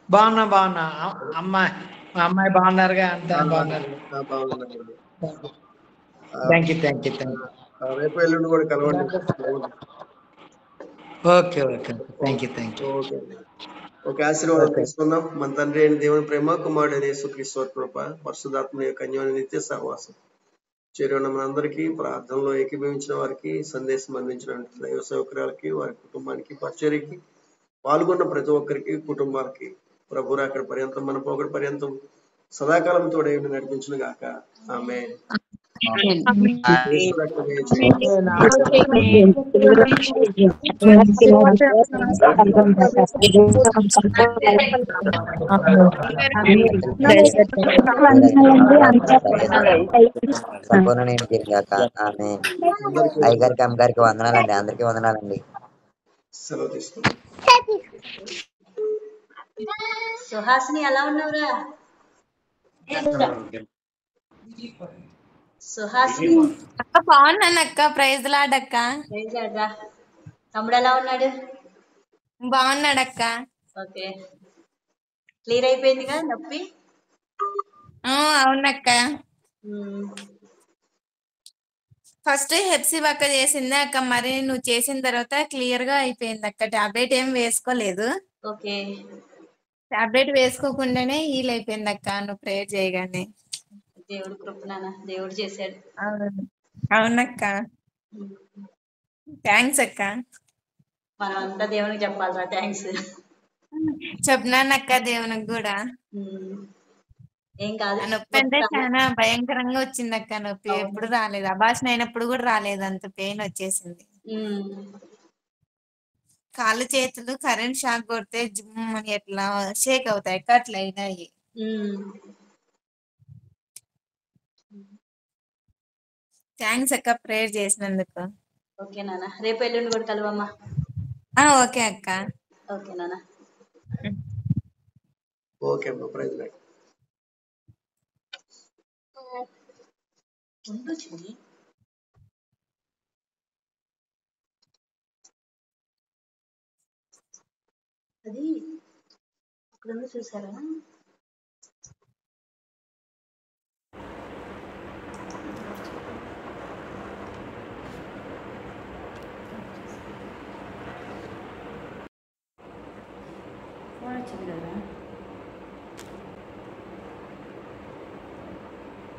బాగున్నా. మా అమ్మాయి బాగున్నారుగా? అంతా బాగున్నారు. Thank you. రేపు ఎల్లుండి కూడా కలవండి. ఓకే. Thank you. ఓకే, ఆశీర్వాదం తీసుకుందాం. మన తండ్రి అయిన దేవుని ప్రేమ, కుమారుడైన యేసుక్రీస్తు కృప, పరిశుద్ధాత్మ యొక్క అన్యోన్య నిత్య సహవాసం చేరున్న మనందరికీ, ప్రార్థనలో ఏకీభవించిన వారికి, సందేశం అందించిన దైవ సౌకర్యాలకి, వారి కుటుంబానికి, పరిచర్యకి పాల్గొన్న ప్రతి ఒక్కరికి, కుటుంబాలకి ప్రభు అక్కడ పర్యంతం, మన పోగడ పర్యంతం సదాకాలం తోడే నడిపించిన గాక. ఆమేన్. సంపూర్ణ నేను తిరిగాక. ఆమేన్. అయ్యగారికి, అమ్మగారికి వందనాలండి. అందరికీ వందనాలండి. సెలవు తీసుకుంటాం. సుహాసిని ఎలా ఉన్నావురా? సుహాసిని అక్క బాగున్నాను అక్క. ప్రైజ్ లార్డ్ అక్క. ప్రైజ్ లార్డ్ రా. తమ్ముడు ఎలా ఉన్నాడు? బాగున్నాడక్క. ఓకే, క్లియర్ అయిపోయిందిగా నొప్పి? అవునక్క. ఫస్ట్ హెప్సీ అక్క చేసింది అక్క, మరి నువ్వు చేసిన తర్వాత క్లియర్ గా అయిపోయింది అక్క. టాబ్లెట్ ఏం వేసుకోలేదు. ఓకే, టాబ్లెట్ వేసుకోకుండానే హీల్ అయిపోయింది అక్క, నువ్వు ప్రేయర్ చేయగానే. దేవుడు కృపనాన, దేవుడు చేశాడు. అవునక్క. థ్యాంక్స్ అక్క. మనం అంతా దేవునికి చెప్పాలరా థ్యాంక్స్. చెప్పినానక్క దేవునికి కూడా. ఏం కాదు. నొప్పి అంటే చాలా భయంకరంగా వచ్చింది అక్క. నొప్పి ఎప్పుడు రాలేదు. అభాషణ అయినప్పుడు కూడా రాలేదు, అంత పెయిన్ వచ్చేసింది. కాళ్ళు చేతులు కరెంట్ షాక్ కొడితే జిమ్ అని ఎట్లా షేక్ అవుతాయి, అట్లా అయినాయి. థ్యాంక్స్ అక్క ప్రేయర్ చేసినందుకు. ఓకే నాన్న, రేపు ఎల్లుండి కూడా కలవమ్మా. ఓకే అక్క. ఓకే నాన్న. ఓకే అమ్మా, ప్రైజ్ లార్డ్. అది అక్కడ చూసారా? వచ్చింది కదా.